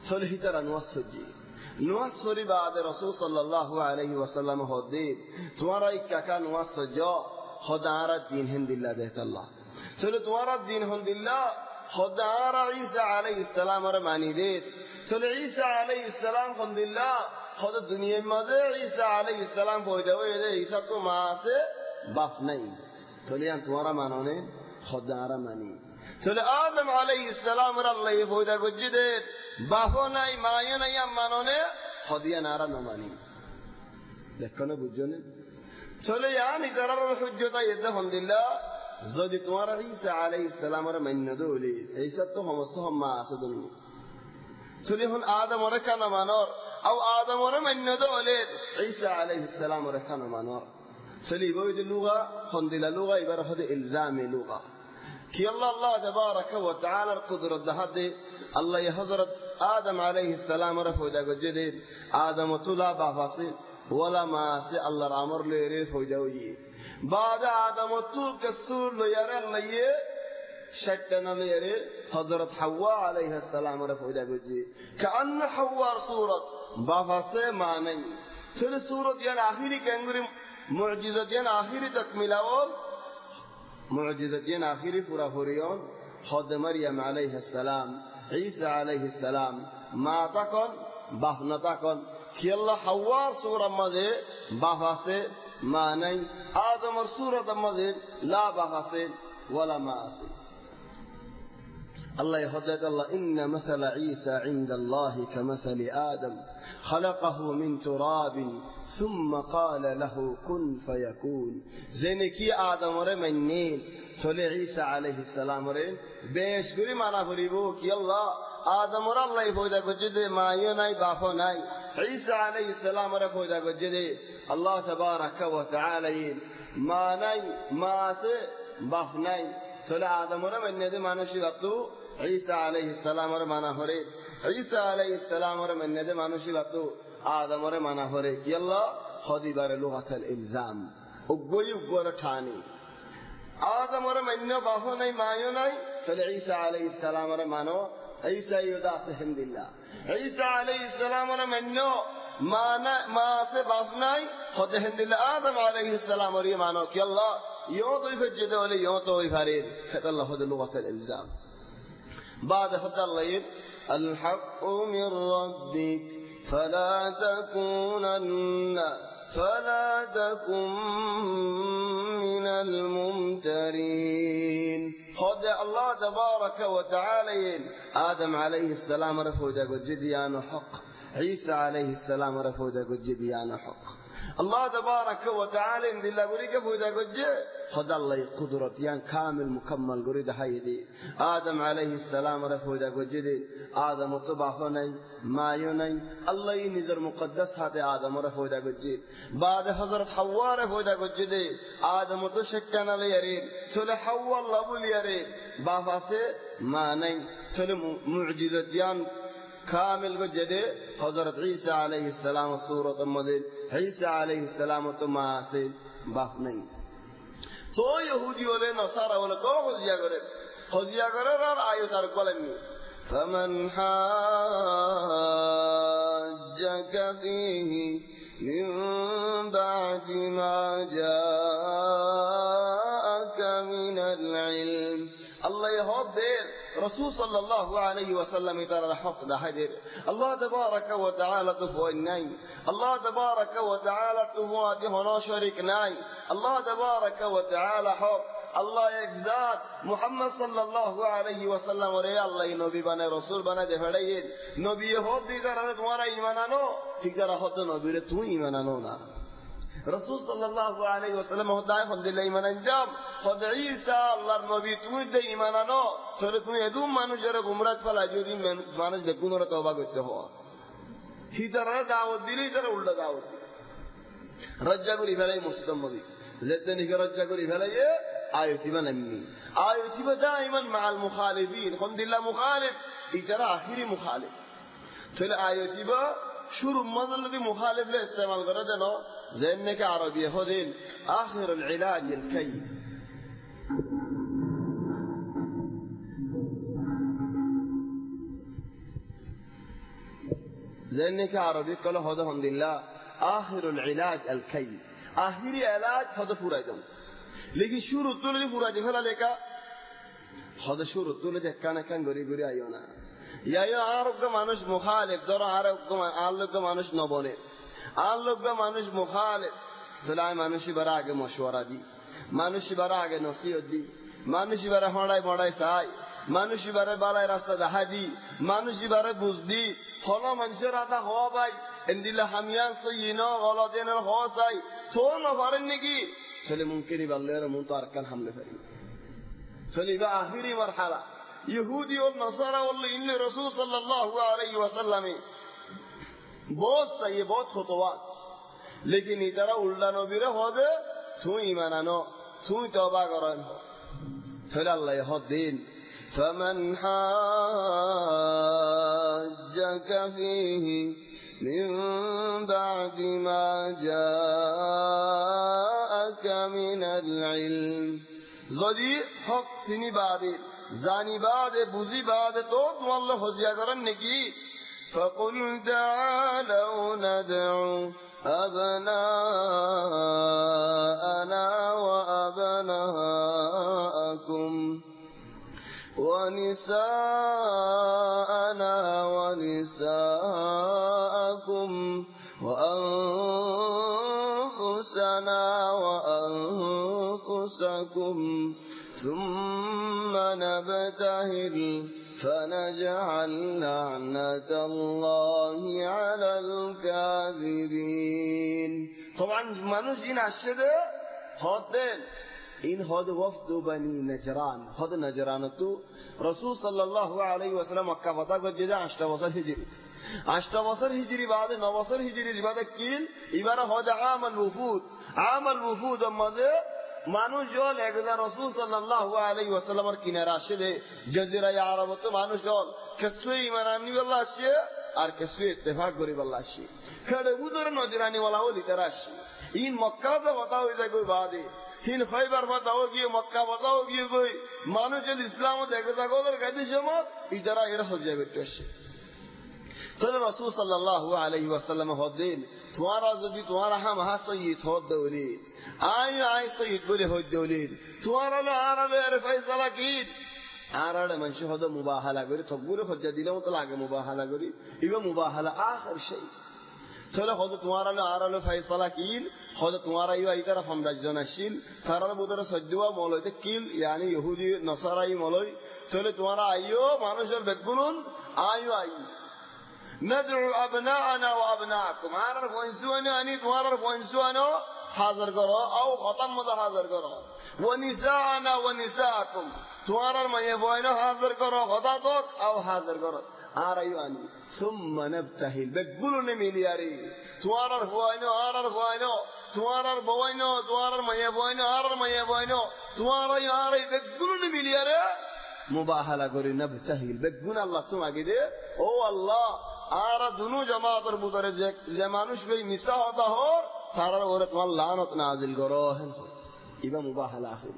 [SPEAKER 2] ثل إذا نواس فجي نواس فري بعد رسول صلى الله عليه وسلم هذي تمہارا إكّا نواس فجا خدا أرى الدين هند الله ده الله ثل تمہارا الدين هند الله خدار عيسى عليه السلام رماني ديت تل عيسى عليه السلام خند الله خد الدنيا ماذا عيسى عليه السلام فويدا ويدا عيسى تو ما سے باف نہیں تلیان تمہارا مانونے خدار مانی تل آدم عليه السلام ر الله فويدا گجدت بافو نہیں مایو نہیں مانونے خدیا نارا نمانی দেখকনে বুঝজনে চলে ইয়ানি তারার হুজ্জতা ইদা خند الله যদি তোমারা ঈসা আলাইহিস সালামের মান্য দলে ঈসা তো সমস্ত মা আছে তুমি চলি হন আদমরে কানা মানর আও আদমরে মান্য দলে ঈসা আলাইহিস সালামের কানা মানর চলি বইদ লুগা খন্দিলা লুগা এবার হদে ইলজামে লুগা কি আল্লাহ তাবারাকা ওয়া তাআলার কুদরত দহাতে আল্লাহ হযরত আদম আলাইহিস সালামের ফয়দা গজে আদম তুলা বাফাসে ওয়ালা মা সে আল্লাহর আমর লেরে ফয়দা হই بعد آدم الطول كسور ليرى اللي شكنا ليرى حضرت حواء عليه السلام رفعوا داقوجي كأن حواء صورة بافاسي ماني تل صورة ين آخري كنغري معجزة ين آخري تكملون معجزة ين آخري فرافوريون خد مريم عليه السلام عيسى عليه السلام ما تكن بافنا تكن كي الله حواء صورة مزي بافاسي ماني آدم الصورة مزيد لا بحسين ولا ماسي الله يهدك الله إن مثل عيسى عند الله كمثل آدم خلقه من تراب ثم قال له كن فيكون زينكي آدم رمنين تولي عيسى عليه السلام رين بيش قري معنا فريبوك يلا آدم را الله يفودك جدي ما يناي بافو ناي عيسى عليه السلام را فودك جدي الله تبارك وتعالى ما ناي ما سي باف ناي تولي آدم را من ندي ما نشي وقتو عيسى عليه السلام را مانا فري عيسى عليه السلام را من ندي ما نشي وقتو آدم را مانا فري يلا خدي بار لغة الإلزام اقوي اقوى ٹھانی آدم را من ندي بافو ناي مايو ناي تولي عيسى عليه السلام را مانو عيسى يداس حمد الله عيسى عليه السلام را من ندي ما سے باف ناي خد حمد الله آدم عليه السلام را مانو يلا يوم يفجد ولا يوم توي فريد هذا الله هذا لغة الإلزام بعد هذا الله الحق من ربك فلا تكن من الممترين هذا الله تبارك وتعالى آدم عليه السلام رفوده جديان حق عيسى عليه السلام رفوده جديان حق الله تبارك وتعالى إن الله قريك فوده قجة خد الله قدرت يعني كامل مكمل قريد حيدي آدم عليه السلام رفوده قجة آدم طبعفني ما يني الله ينزر مقدس هذا آدم رفوده قجة بعد حضرت حواء رفوده قجة آدم تشكنا ليرين تل حواء الله بليرين بافاسه ما ني تل معجزة يعني كامل وجده حضرت عيسى عليه السلام سورة المدين عيسى عليه السلام تماسي بافنين تو يهودي ولا نصارى ولا تو خذيا غره رار آيو تار قلمي فمن حاجك فيه من بعد ما جاءك من العلم الله يهدر رسول صلى الله عليه وسلم ترى الحق ده حدير الله تبارك وتعالى تفوى الناي الله تبارك وتعالى تفوى دهنا شريك ناي الله تبارك وتعالى حق الله يجزاك محمد صلى الله عليه وسلم وريا الله نبي بنا رسول بنا دفعين نبي يهود دي ترى تمہارا ایمانانو فکر ہو تو نبی تو ایمانانو نا رسول صلى الله عليه وسلم هداي خد الله إيمان عندهم خد عيسى الله النبي تويد إيماننا سرتم يدوم مانو جرى غمرات فلا جودي مانو بكون ورا توبة قلته هو هي ترى دعوت دلي ترى ولا دعوت رجع قولي فلاي مسلم مدي زدني كرجع قولي فلاي آيتي بنمي آيتي دائما مع المخالفين خد الله مخالف إترى آخري مخالف تلا آيتي با شروع مظل دي مخالف له استعمال کرده جنو ذهن کے عربی خودین آخر العلاج الكي ذهن کے عربی کلا خود الحمد لله آخر العلاج الكي آخری علاج خود پورا دم لیکن شروع تو لے پورا دکھلا لیکا خود شروع تو لے کانا کان گری گری آیونا یا আরোগ্য মানুষ মুখালিফ ধরো আরোগ্য মানুষ নবনে আরোগ্য মানুষ মুখালিফ তাহলে মানুষই বারা আগে মশওয়ারা দি মানুষই বারা আগে নসিহত দি মানুষই বারা হড়াই বড়াই চাই মানুষই বারে বালাই রাস্তা দেখা দি মানুষই বারে বুঝ দি হলো মানুষের আদা হওয়া ভাই এন্দিলা হামিয়ান সইনো গলদেনের হওয়া চাই তো না পারেন নাকি তাহলে মুমকিনই বাল্লের মন তো আরকান হামলে ফেরি তাহলে বা আখিরি মারহালা يهودي والنصارى والله إن رسول صلى الله عليه وسلم बहुत सही बहुत خطوات लेकिन इधर उल्टा नबीरे होदे तू ईमानानो तू तौबा करन फिर अल्लाह यह दिन فمن حاجك فيه من بعد ما جاءك من العلم زدي حق سني بعد زاني بعد بوزي بعد توب والله خزيا قرن نكي فقل تعالوا ندعو أبناءنا وأبناءكم ونساءنا ونساءكم وأنفسنا وأنفسكم ثم نبتهل فنجعل لعنة الله على الكاذبين طبعا মানুষ ইন আসছে হতেন ইন হদ ওয়াফদ বনি নজরান হদ নজরান তো রাসূল সাল্লাল্লাহু আলাইহি ওয়াসাল্লাম মক্কা ফাতা করে 8 বছর হিজরি 8 বছর হিজরি বাদে 9 বছর হিজরি বাদে কিল এবারে হদ আমল উফুদ আমাদের মানুষ জল একদা রাসূল সাল্লাল্লাহু আলাইহি ওয়াসাল্লামের কিনারে আসে জাজিরা আরবতে মানুষ জল কেসুই ঈমান আনি বল্লা আসে আর কেসুই ইত্তেফাক করি বল্লা আসে খেড়ে উদর নজরানি ওয়ালা ওলি তারা আসে ইন মক্কা তো বাতাও যায় কই বাদে হিন খয়বার বাতাও গিয়ে মক্কা বাতাও গিয়ে কই মানুষ জল ইসলাম দেখে থাকোদের কাছে সময় ইদারা এর হজিয়া করতে আসে তাহলে রাসূল সাল্লাল্লাহু আলাইহি ওয়াসাল্লাম হদিন তোমারা যদি তোমারা হামহা সৈয়দ হদ দৌলি আই সৈয়দ বলে হদ দৌলি তোমারা আরালে আর ফয়সালা কি আরালে মানুষ হদ মুবাহালা করি তকবুরে হজ্জা দিলাম তো লাগে মুবাহালা করি ইগো মুবাহালা আখির শাই তাহলে হদ তোমারা আরালে ফয়সালা কি হদ তোমারা ইবা ইতারা সৌন্দর্য নাশিল তারার বুদরে সজ্জুয়া মলইতে কিল ইয়ানি ইহুদি নসারাই মলই তাহলে তোমারা আইও মানুষের বেগুনুন আইও আই ندعو أبناءنا وأبناءكم عارر فوينسوانا أني توارر فوينسوانا حاضر قرأ أو ختم مدى حاضر قرأ ونساءنا ونساءكم توارر ما يفوينا حاضر قرأ خطاتك أو حاضر قرأ عاريواني ثم نبتهل بقولوا نميلياري توارر فوينا عارر فوينا توارر بوينا توارر ما يفوينا عارر ما يفوينا توارر ياري بقولوا نميلياري মুবাহালা করি নবতাহিল বেগুন আল্লাহ তোমাকে দে ও আল্লাহ আর দুনু জামাতের বুদরে যে মানুষ বেই মিসা হতা হর তারার ওরে তোমার লানত নাজিল করো হেন ইবা মুবাহালা আখির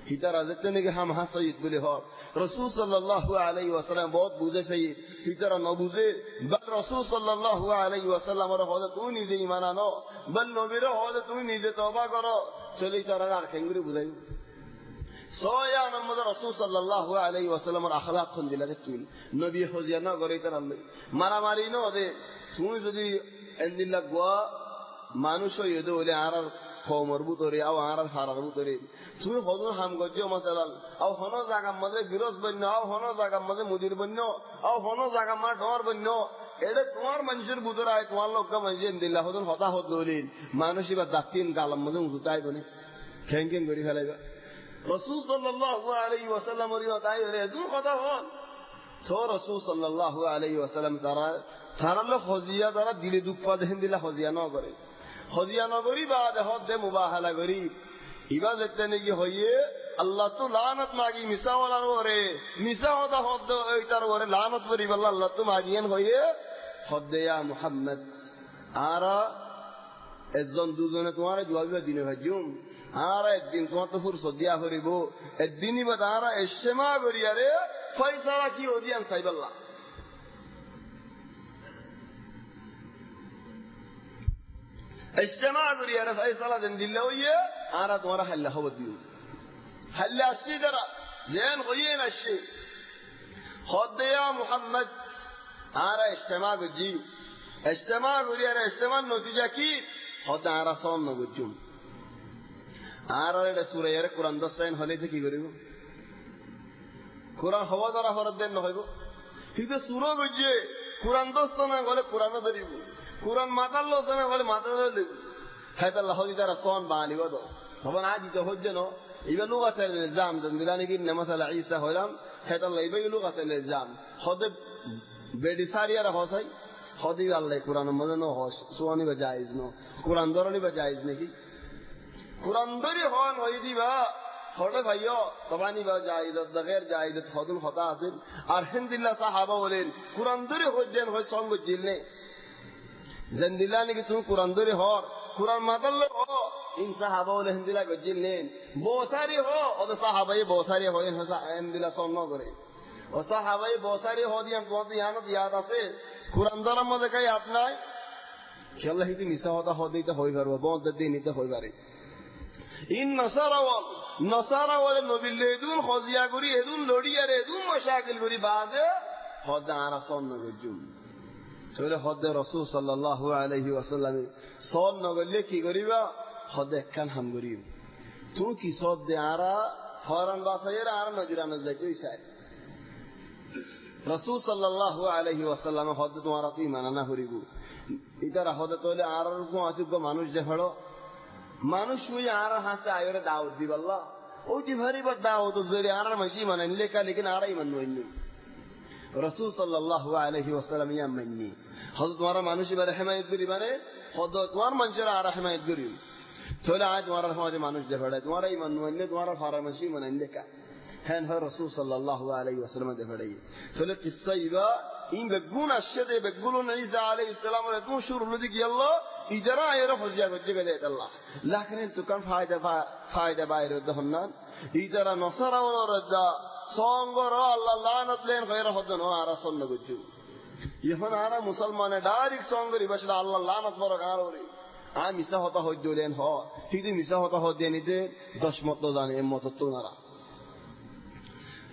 [SPEAKER 2] হিতা রাজতে নেকে হাম হাসাইদ বলে হর রাসূল সাল্লাল্লাহু আলাইহি ওয়াসাল্লাম বহুত বুঝে সাইদ হিতারা ন বুঝে বাল রাসূল সাল্লাল্লাহু আলাইহি ওয়াসাল্লাম এর হদে তুমি নিজে ঈমান আনো বল নবীর হদে তুমি নিজে তওবা করো চলি তারা আর খেঙ্গুরি বুঝাই সোয়া মোহাম্মদ রাসূল সাল্লাল্লাহু আলাইহি ওয়াসাল্লামের আখলাক কোন দিলারে কিল নবী হজিয়া না করে তার আল্লাহ মারামারি ন দে তুমি যদি এন্দিল্লা গোয়া মানুষ হইদে হলে আর কওমর বুতরে আও আর ফারার বুতরে তুমি হদুন হাম গজ্জ মাসালাল আও হন জায়গা মধ্যে গিরজ বন্য আও হন জায়গা মধ্যে মুদির বন্য আও হন জায়গা মা ডর বন্য এটা তোমার মানুষের বুতরে আয় তোমার লোক মানুষ এন্দিল্লা হদুন হতা হদ দলিল মানুষই বা দাতিন গালাম মধ্যে উজুতাই বনে খেং খেং করি ফেলাইবা রাসূল সাল্লাল্লাহু আলাইহি ওয়াসাল্লাম তাই হলে দুই কথা হল তো রাসূল সাল্লাল্লাহু আলাইহি ওয়াসাল্লাম তারা লোক হজিয়া দ্বারা দিলে দুঃখ দেন দিলা হজিয়া ন করে হজিয়া ন করি বা হদ দে মুবাহালা করি ইবা দেখতে নাকি হইয়ে আল্লাহ তো লানত মাগি মিসা ওলার ওরে মিসা হদা হদ এইটার ওরে লানত করি বল্লা আল্লাহ তো মাগিয়েন হইয়ে হদ দে ইয়া মুহাম্মদ আরা একজন দুজনে তোমার জবাব দিনে ভাজুম আর একদিন তোমার তো ফুরসত দিয়া করিব একদিনই বা তারা ইজতেমা করিয়া রে ফয়সালা কি ওদিয়ান সাইবাল্লাহ ইজতেমা করিয়া রে ফয়সালা দেন দিলে হইয়ে আর তোমার হাল্লা হব দিও হাল্লা আসি যারা জেন হইয়ে নাশি খদিয়া মুহাম্মদ আর ইজতেমা গজি ইজতেমা করিয়া রে ইজতেমার নতিজা কি খদা আর সন নগজুম আর এটা সূরা এর কোরআন 10 সাইন হলে কি করিব কোরআন হওয়া দ্বারা হরদ দেন হইব কিন্তু সূরা গজে কোরআন 10 না বলে কোরআন ধরিব কোরআন মাতাল লোসনা বলে মাতা ধরিব হায়তা আল্লাহ দ্বারা সন বানিব তো তখন আজি তো হজ্জ ন ইবা লুগাতের ইলজাম জানদিলানি কি মাসালা ঈসা হইলাম হায়তা আল্লাহ ইবা লুগাতের ইলজাম হদে বেডি সারিয়ার হসাই হদি আল্লাহ কোরআন মধ্যে ন হস সুয়ানি বা জায়েজ ন কোরআন ধরনি বা জায়েজ নাকি কোরআন ধরে হন হই দিবা হলে ভাইও তবানি বা জায়েজ দগের জায়েজ হদুন হতা আছে আর হিন্দিল্লাহ সাহাবা বলেন কোরআন ধরে হজ্জেন হয় সঙ্গ জিলনে জানদিলানি কি তুমি কোরআন ধরে হর কোরআন মাতাল হ ইন সাহাবা বলে হিন্দিলা গজিলনেন বসারি হ ওদ সাহাবাই বসারি হয় হিন্দিলা সন্ন করে ও সাহাবাই বসারি হদিয়ান তোমার ইয়ানত ইয়াদ আছে কোরআন ধরার মধ্যে কাই ইয়াদ নাই খেলা হিতি মিশা হতা হদিতে হই পারবো বন্ধ দিনিতে হই পারে ইন নসারা ওয়ালে নবিল্লে এদুন খজিয়া করি এদুন লড়িয়ারে এদুন মশাকিল করি বাদে হদ আরা সন্ন গজুম তাহলে হদ রাসূল সাল্লাল্লাহু আলাইহি ওয়াসাল্লাম সন্ন গলে কি করিবা হদ একখান হাম করিব তুই কি সদ দে আরা ফরান বাসায়ের আর নজরান যাইতে চাই রাসূল সাল্লাল্লাহু আলাইহি ওয়াসাল্লাম হদ তোমার কি মানানা করিব ইতারা হদ তোলে আর রকম আজব মানুষ দেখাড়ো মানুষ ওই আর হাসে আয়রে দাওয়াত দিবাল্লাহ ওই দি ভারি বা দাওয়াত জরি আর মাসি মানেন লেখা লেকিন আরাই মাননি রাসূল সাল্লাল্লাহু আলাইহি ওয়াসাল্লাম ইয়া মাননি হদ তোমার মানুষ এবারে হিমায়ত করি মানে হদ তোমার মানুষের আর হিমায়ত করি তোলে আজ তোমার সমাজে মানুষ দেখাড়ে তোমার এই মাননি তোমার ফারামাসি মানেন লেখা হ্যাঁ হয় রাসূল সাল্লাল্লাহু আলাইহি ওয়াসাল্লাম দেখাড়ে তোলে কিসসা ইবা ইন বেগুন আশদে বেগুন ঈসা আলাইহিস সালাম এর কোন শুরু লদি কি আল্লাহ ইজারা আয়ের হজিয়া গজ্জে গদে আল্লাহ লাকিন তো কান ফায়দা বাইরে দহনান ইজারা নসারা ওর রাজা সঙ্গর আল্লাহ লানত লেন গায়র হদন আর সন্ন গজ্জু এখন আরা মুসলমানে ডাইরেক্ট সঙ্গ করি বসে আল্লাহ লানত ফরক আর ওরে আমি মিশা হতা হই দিলেন হ হিদি মিশা হতা হই দিয়ে নিতে 10 মত জানে মত তো নারা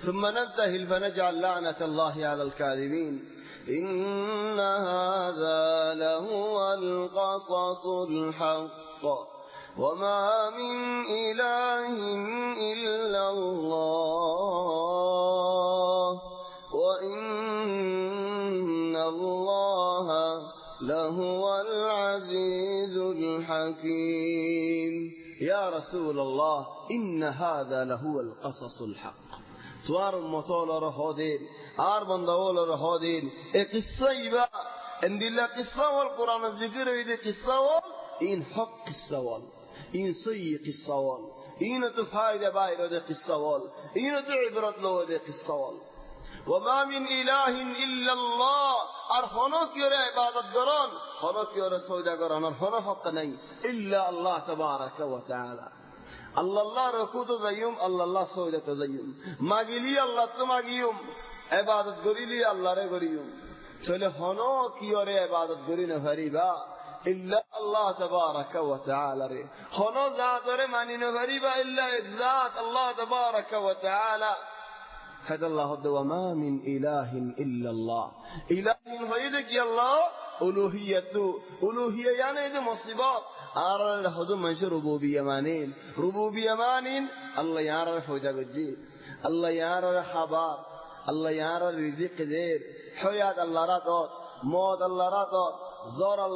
[SPEAKER 2] ثم نبتهل فنجعل لعنة الله على الكاذبين إن هذا لهو القصص الحق وما من إله إلا الله وإن الله لهو العزيز الحكيم يا رسول الله إن هذا لهو القصص الحق توار مطول رهودين آر بندول رهودين قصة إبا إن دلّا قصة والقرآن الذكر إذا قصة وال إن حق قصة وال إن صي قصة وال إن تفايدة بايرة دي قصة وال إن تعبرت له دي قصة وال وما من إله إلا الله أرخنوك يرى عبادت قرآن خنوك يرى سودة قرآن أرخنو حق ني إلا الله تبارك وتعالى الله ركوت زيوم الله سودة زيوم ماغيلي الله تماغيوم عبادت قريلي الله رغريوم تولي خنوك يرى عبادت قرين فريبا إلا الله تبارك وتعالى خنو ذات رماني نفريبا إلا ذات الله تبارك وتعالى هذا الله وما من إله إلا الله إله هيدك يا الله ألوهية يعني إذا مصيبات أرى لهذا منش ربوبية مانين الله يرى فوجا جديد الله يرى حبار الله يرى رزق دير حياة الله رادot موت الله رادot زار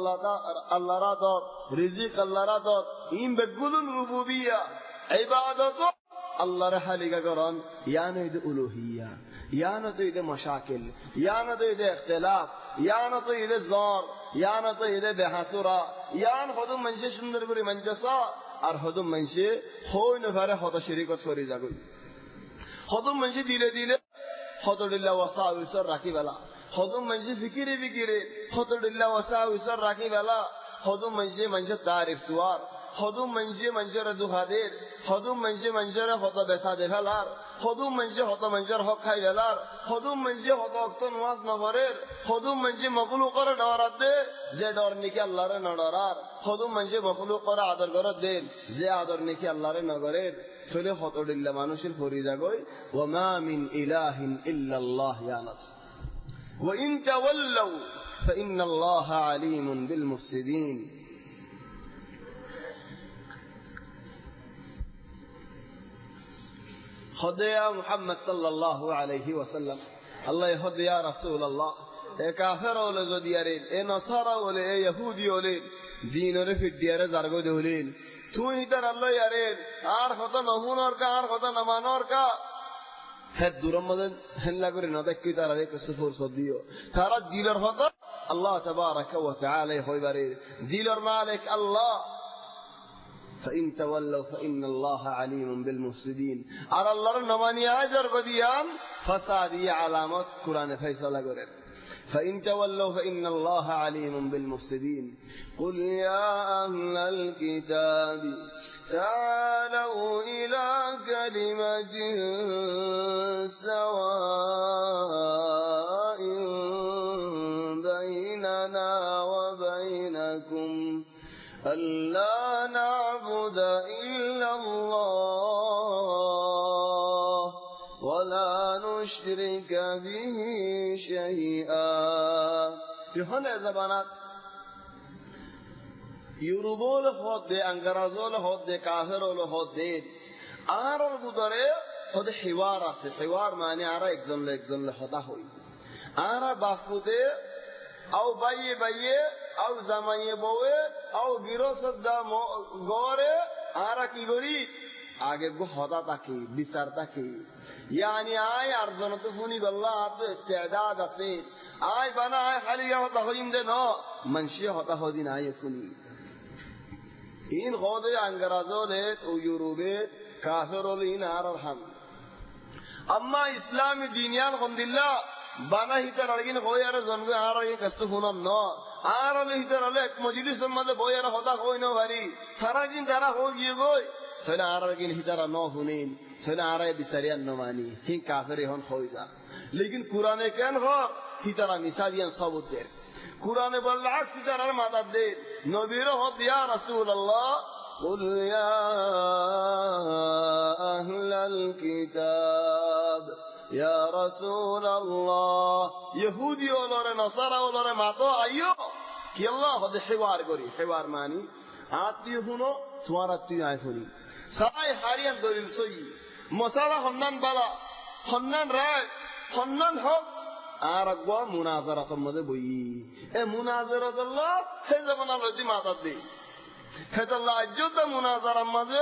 [SPEAKER 2] الله رادot رزق الله رادot إن بقولن ربوبية عبادته الله رحالي كقران يعني إذا ألوهية يعني إذا مشاكل يعني إذا اختلاف يعني إذا زار يعني إذا بحسورة يعني خدوم منشي شندر كوري منجسا আর خدوم منشي خوي نفره خطا شريكت فريزا كوي خدوم منشي দিলে خطر الله وسع ويسر راكي بلا خدوم منشي فكري خطر الله وسع ويسر راكي بلا خدوم منشي تعرف توار خدوم منشي ردو خادر خدوم منشي خطا بساده فلار خدوم منشي خطا منشر حق خاي فلار خدوم منشي خطا اكتن واس نفرر خدوم منشي مخلوق را دارات دے زي دور نکی اللہ را ندارار خدوم منشي مخلوق را عدر کرد دین زي عدر نکی اللہ را نگرر تولي خطر لله মানুষের ফরিজা গই وما من إله إلا الله يا نفس وإن تولوا فإن الله عليم بالمفسدين خد يا محمد صلى الله عليه وسلم الله يهد يا رسول الله اے کافر اول زدیارین اے نصارا اول اے یہودی اول دین اور فدیار زرگو دولین تو ہی تر اللہ یارین আর কথা নহুনর কা আর কথা নামানর কা হে দুরমদন হেল্লা করে না দেখি তারা কে সুফর সদিও তারা দিলর কথা আল্লাহ তাবারক ওয়া তাআলা হইবারে দিলর মালিক আল্লাহ فإن تولوا فإن الله عليم بالمفسدين على الله نماني أجر بديان فسادي علامات قرآن فيصل قرر فإن تولوا فإن الله عليم بالمفسدين قل يا أهل الكتاب تعالوا إلى كلمة سواء بيننا وبينكم ألا نعبد إلا الله ولا نشرك به شيئا يهنا زبانات يوروبول خود انگرازول خود کافرول خود آرال بوداره خود حوار است حوار معنی آرا اگزمله خدا ہوئی آرا بافوده او بایه او زمانیه بوه او گیرو صدا گوره آرا کی گوری آگه گو خدا تاکی بیسار تاکی یعنی آئی ارزانتو فونی بالله آتو استعداد اسید آئی بنا آئی خالی خدا خودیم ده نا منشی خدا خودین آئی فونی این خود انگرازولت و یوروبت کافرولین آرار هم اما اسلام دینیان خندالله بنا هیتر الگین خویار زنگوی آرار یک استفونم نا آرار هیتر الگ یک مجلس مده بویر خدا خوی نو بری تراگین ترا خوی گوی تونه آرار گین هیتر نو هونین تونه آرار بسریان نمانی هین کافری هن خوی جا لیکن قرآن کن خور হিতারা মিসালিয়ান সাবুদ্দের কুরআনে বলল আক্স হিতারার মাদাদ দে নবীর হদ ইয়া রাসূলুল্লাহ قل يا أهل الكتاب يا رسول الله يهودي ولور نصارى ولور ماتو ايو কি আল্লাহ হদে হিওয়ার করি হিওয়ার মানি আত্মীয় হুনো তোমার আত্মীয় আয় ফুনি সাই হারিয়ান দলিল সই মসালা হন্নান বালা হন্নান রায় হন্নান হক আর আগবা মুনাজারাত মধ্যে বই এ মুনাজারাত আল্লাহ হে জামানা লতি মাতাদ দে হেতাল্লাহ আজ্জত মুনাজারার মাঝে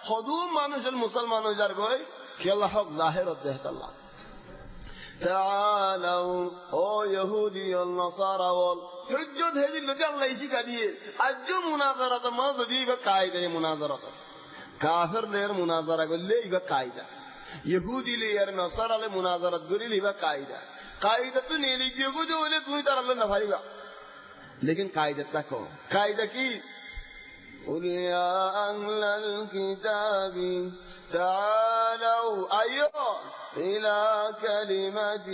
[SPEAKER 2] হদুম মানুষের মুসলমান হয়ে যার গই কি আল্লাহ হক জাহিরত দে হেতাল্লাহ تعالوا او يهودي والنصارى والحجت هذه اللي الله يشيك دي اجو مناظره ما دي بقاعده مناظره كافر لير مناظره قال لي بقاعده يهودي لير نصارى له مناظره قال لي بقاعده قاعده تو نيلي جو جو له تو ترى الله نفاريبا लेकिन कायदा तक हो कायदा की قل يا أهل الكتاب تعالوا أيها إلى كلمة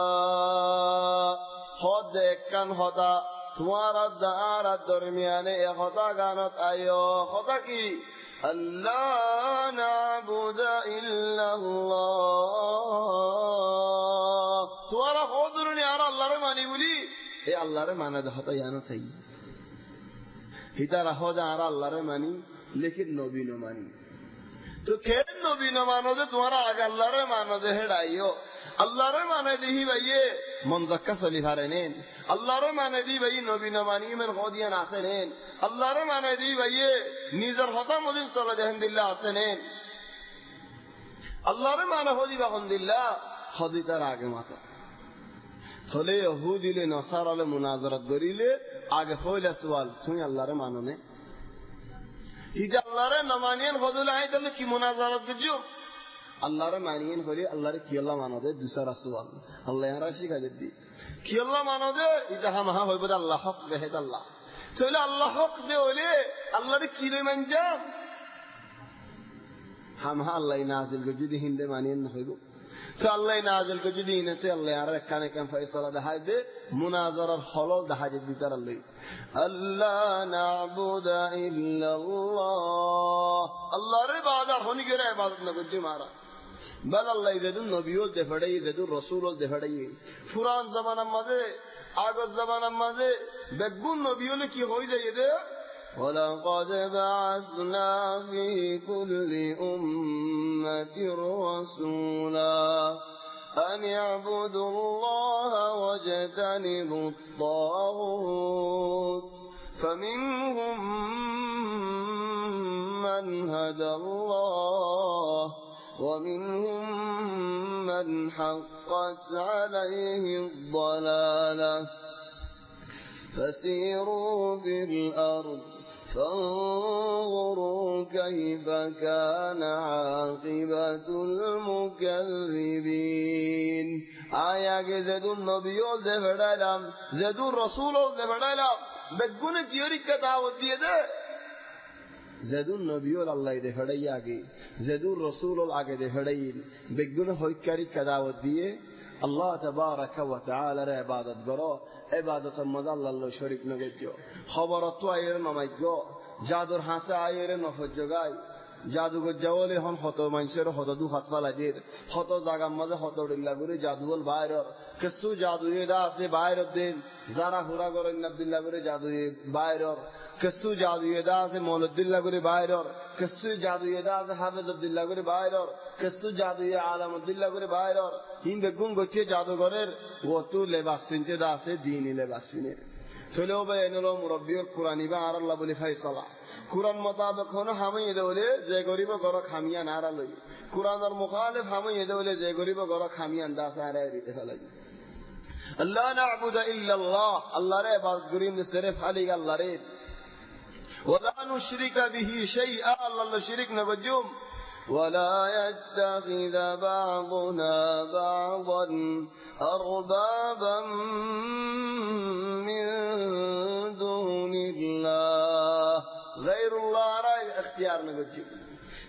[SPEAKER 2] سواء خود كان خدا تمہارا دار درمیانے خدا گانت آئیو خدا کی اللہ نعبد الا اللہ تمہارا خود درمیانا اللہ رے مانی بولی اے اللہ رے مانا دہتا یانا تھی ہیتا رہو دا اللہ رے مانی لیکن نبی نو مانی تو کھیر نبی نو مانو دے تمہارا آگا اللہ رے مانو دے ہڑائیو اللہ رے مانے دی بھئیے منزکہ صلیفارنین اللہ رے مانے دی بھئی نبی نو مانی من خودیاں آسنین اللہ رے مانے دی بھئیے نیزر خطا مدین صلی اللہ جہند اللہ آسنین اللہ رے مانے خودی بخند اللہ خودی تر آگے ماتا تھولے یہودی لے نصارہ لے مناظرت گری لے آگے فویلے سوال تمہیں اللہ رے مانو نے ہیجا اللہ رے نمانین خودو لائیں تلے کی مناظرت گجو اللہ رے مانین خولی اللہ رے کی اللہ مانو دے دوسرا سوال اللہ یہاں راشی کا جدی کی اللہ مانو دے ہیجا ہم ہاں ہوئی بدا اللہ حق دے ہے اللہ تولے اللہ حق دے ہولے اللہ رے کی لے منجام ہم ہاں اللہ نازل گجو دی ہندے مانین نخویگو تو اللہ نازل کو جدی نتے اللہ یار رکھانے کم فیصلہ دہائی دے مناظر الحلال دہائی جدی تر اللہ اللہ نعبد الا اللہ اللہ رے بادر ہونی گرے عبادت نہ کچھ مارا بل اللہ زیدن نبیول دے پڑھائی زیدن رسولول دے پڑھائی فران زمان مزے آگت زمان مزے بگون نبیول کی ہوئی دے دے وَلَقَدْ بَعَثْنَا فِي كُلِّ أُمَّةٍ رَسُولًا أَنِ اعْبُدُوا اللَّهَ وَاجْتَنِبُوا الطَّاغُوتَ فَمِنْهُمْ مَنْ هَدَى اللَّهُ وَمِنْهُمْ مَنْ حَقَّتْ عَلَيْهِ الضَّلَالَةُ فَسِيرُوا فِي الْأَرْضِ فانظروا كيف كان عاقبة المكذبين آیا کہ زیدون نبیول دے بڑھائلام زیدون رسولول دے بڑھائلام بگونے کیوری کا دعوت دیئے دے زیدون نبیول اللہ دے بڑھائی آگے زیدون رسولول آگے دے بڑھائی بگونے ہوئی کری کا دعوت دیئے اللہ تبارک و تعالی رہ عبادت کرو عبادت مدى اللہ شریک نگجو خبرتو آئیر نمائگو جادور حاسے آئیر نفجگائی جادو گو جوالی ہن خطو منشر خطو دو خطفہ لدیر خطو زاگم مدى خطو دلہ گوری جادوال بائرر کسو جادوی دا سے بائرر دین زارا خورا گورن عبداللہ گوری جادوی بائرر کسو جادوی دا سے مولد دلہ گوری بائرر کسو جادوی دا سے حافظ عبداللہ گوری بائرر کسو جادوی عالم عبداللہ گوری بائرر این بگون گوچے جادوگرر گوتو لباس فینتے دا سے دینی لباس فینے تولو بینلو مربی القرآنی با آر اللہ بولی فیصلہ قرآن مطابق ہونا ہمیں یہ دولے جے گریب گرک ہمیاں نارا لگی قرآن اور مخالف ہمیں یہ دولے جے گریب گرک ہمیاں انداز آ رہے ریتے لگی اللہ نعبد الا اللہ اللہ رے بات گریم صرف علی اللہ رے ولا نشرک به شیئا اللہ شرک نگجوم ولا يتخذ بعضنا بعضا أربابا من دون الله غير الله رأي اختيار نقول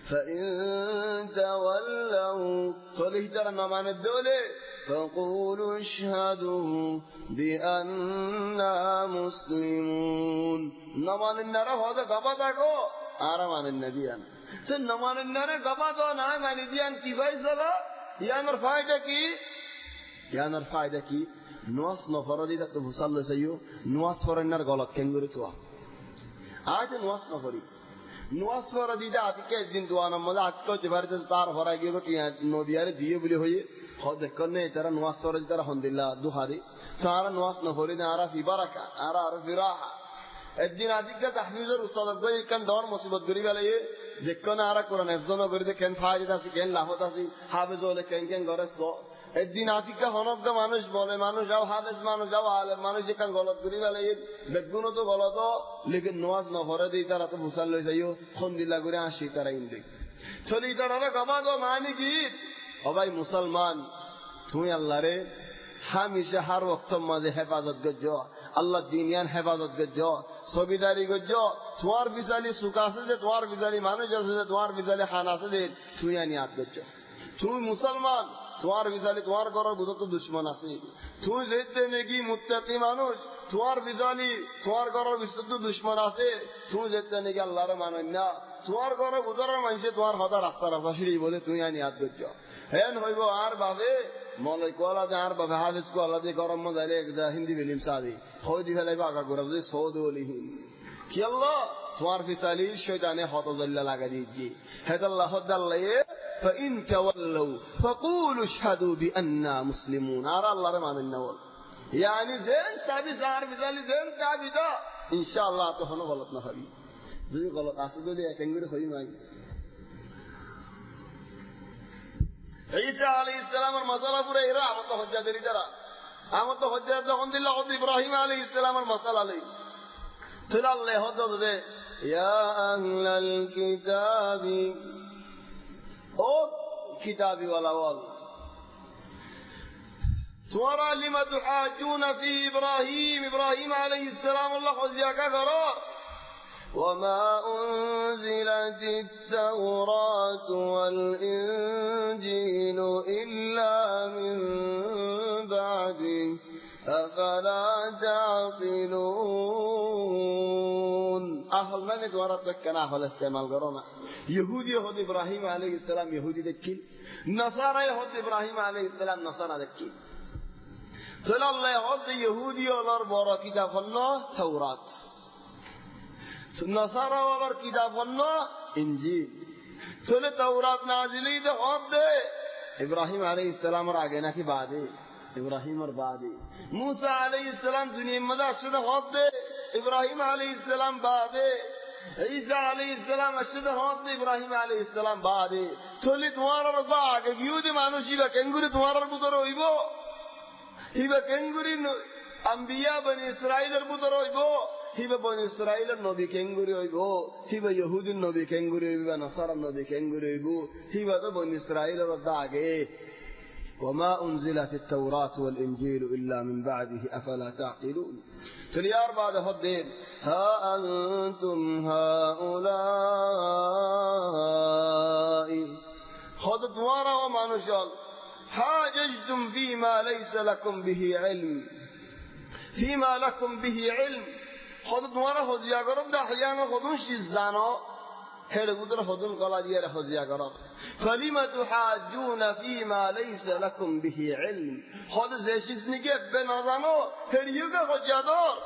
[SPEAKER 2] فإن تولوا صليه ترى نمان الدولة فقولوا اشهدوا بأننا مسلمون نمان النار هذا قبضة كو آرمان النديان تو نمان النار قبضة نام النديان كيفاي زلا يانر فائدة كي نواس نفرادي تك فصل سيو نواس فرنر غلط كنغري توا آج نواس نفري نواس فرادي ده آتی که دین دوانا ملا آتی که جبارت تار فراگی کو تیان نودیاره دیه بلی ہوئی خود کنه ترا نواس فرادی ترا هندلا دو خادی تارا نواس نفري نارا في بركة نارا في راحة الدين آتی که تحفیظ رسالت گوی کن دور مصیبت گری ولی দেখো না আর কোরআন হেফজ না করিতে কেন ফায়দা আছে কেন লাভত আছে হাফেজ হলে কেন কেন গরস একদিন আতিকা হনজ্ঞ মানুষ বলে মানুষ যাও হাফেজ মানুষ যাও আলেম মানুষ যে কান গলত করি বলে বেগুন তো গলত লেকিন নওয়াজ না ভরে দেই তারা তো ভুসাল লই যাইও খন্দিলা করে আসি তারা ইন্দিক চলি তারা গবা গো মানি কি ও ভাই মুসলমান তুই আল্লাহ রে হামেশা হর ওয়াক্ত মাঝে হেফাজত গজ্জো আল্লাহ দিনিয়ান হেফাজত গজ্জো সবিদারি গজ্জো তোমার বিজালি সুকাসে যে তোমার বিজালি মানুষ আছে যে তোমার বিজালি খান আছে যে তুই আনিয়াত গজ্জো তুই মুসলমান তোমার বিজালি তোমার ঘরের বুঝো তো দুশ্মন আছে তুই যেতে নেকি মুত্তাকি মানুষ তোমার বিজালি তোমার ঘরের বিশুদ্ধ দুশ্মন আছে তুই যেতে নেকি আল্লাহর মানেন না তোমার ঘরের বুঝার মানুষে তোমার হতা রাস্তা রাফাশিরি বলে তুই আনিয়াত গজ্জো হেন হইব আর ভাবে মনে কোলা যার বাবা হাফেজ কোলা দিয়ে গরম মজারে একটা হিন্দি ফিল্ম সাদি হয় দি ফেলাই বাগা গোরা বুঝে সৌদলিহীন কি আল্লাহ তোমার ফিসালি শয়তানে হতজল্লা লাগা দিয়ে হেদাল্লাহ হদাল্লাহ فإن تولوا فقولوا اشهدوا بأننا مسلمون أرى الله رمان النور يعني زين سابي سار فيسالي زين كابيدا إن شاء الله تهنا غلط نخبي زي غلط أصدق لي أتنقل خير معي عيسى عليه السلام المسألة فرا إيرا أمد حجة دري درا أمد حجة دخل الله عبد إبراهيم عليه السلام المسألة عليه تلا الله حجة يا أهل الكتاب أو كتابي ولا وال ترى لما تحاجون في إبراهيم عليه السلام الله خزيك قرار وما أنزلت التوراة والإنجيل إلا من بعده أفلا تعقلون أهل من دورتك كان أهل استعمال قرونا يهودي يهود إبراهيم عليه السلام يهودي دكين نصارى يهود إبراهيم عليه السلام نصارى دكين تلا الله يهود يهودي ولر بورا كتاب الله توراة نصارى ولر كتاب الله إنجيل تلا توراة نازلي ده هود إبراهيم عليه السلام راجعنا كي بعده إبراهيم بعده موسى عليه السلام دنيا مدى شده هود إبراهيم عليه السلام بعده عيسى عليه السلام أشهد هات إبراهيم عليه السلام بعد تولي دوارا رضا كيودي مانوشي بكنغوري دوارا بدرو إبو هيبا كنغوري أنبياء بني إسرائيل بدرو إبو هيبا بني إسرائيل النبي كنغوري إبو هيبا يهود النبي كنغوري إبو نصارى النبي كنغوري إبو هيبا بني إسرائيل رضا وما أنزلت التوراة والإنجيل إلا من بعده أفلا تعقلون تليار بعد هدين ها أنتم هؤلاء خذت ورا وما نشال حاججتم فيما ليس لكم به علم خذت ورا خذيا قرب دحيانا خذون شزانا هل قدر خذون قلا ديار خذيا قرب فلما تحاجون فيما ليس لكم به علم خذ زيشيز نجيب بنظانو هل يوكا خذيا دور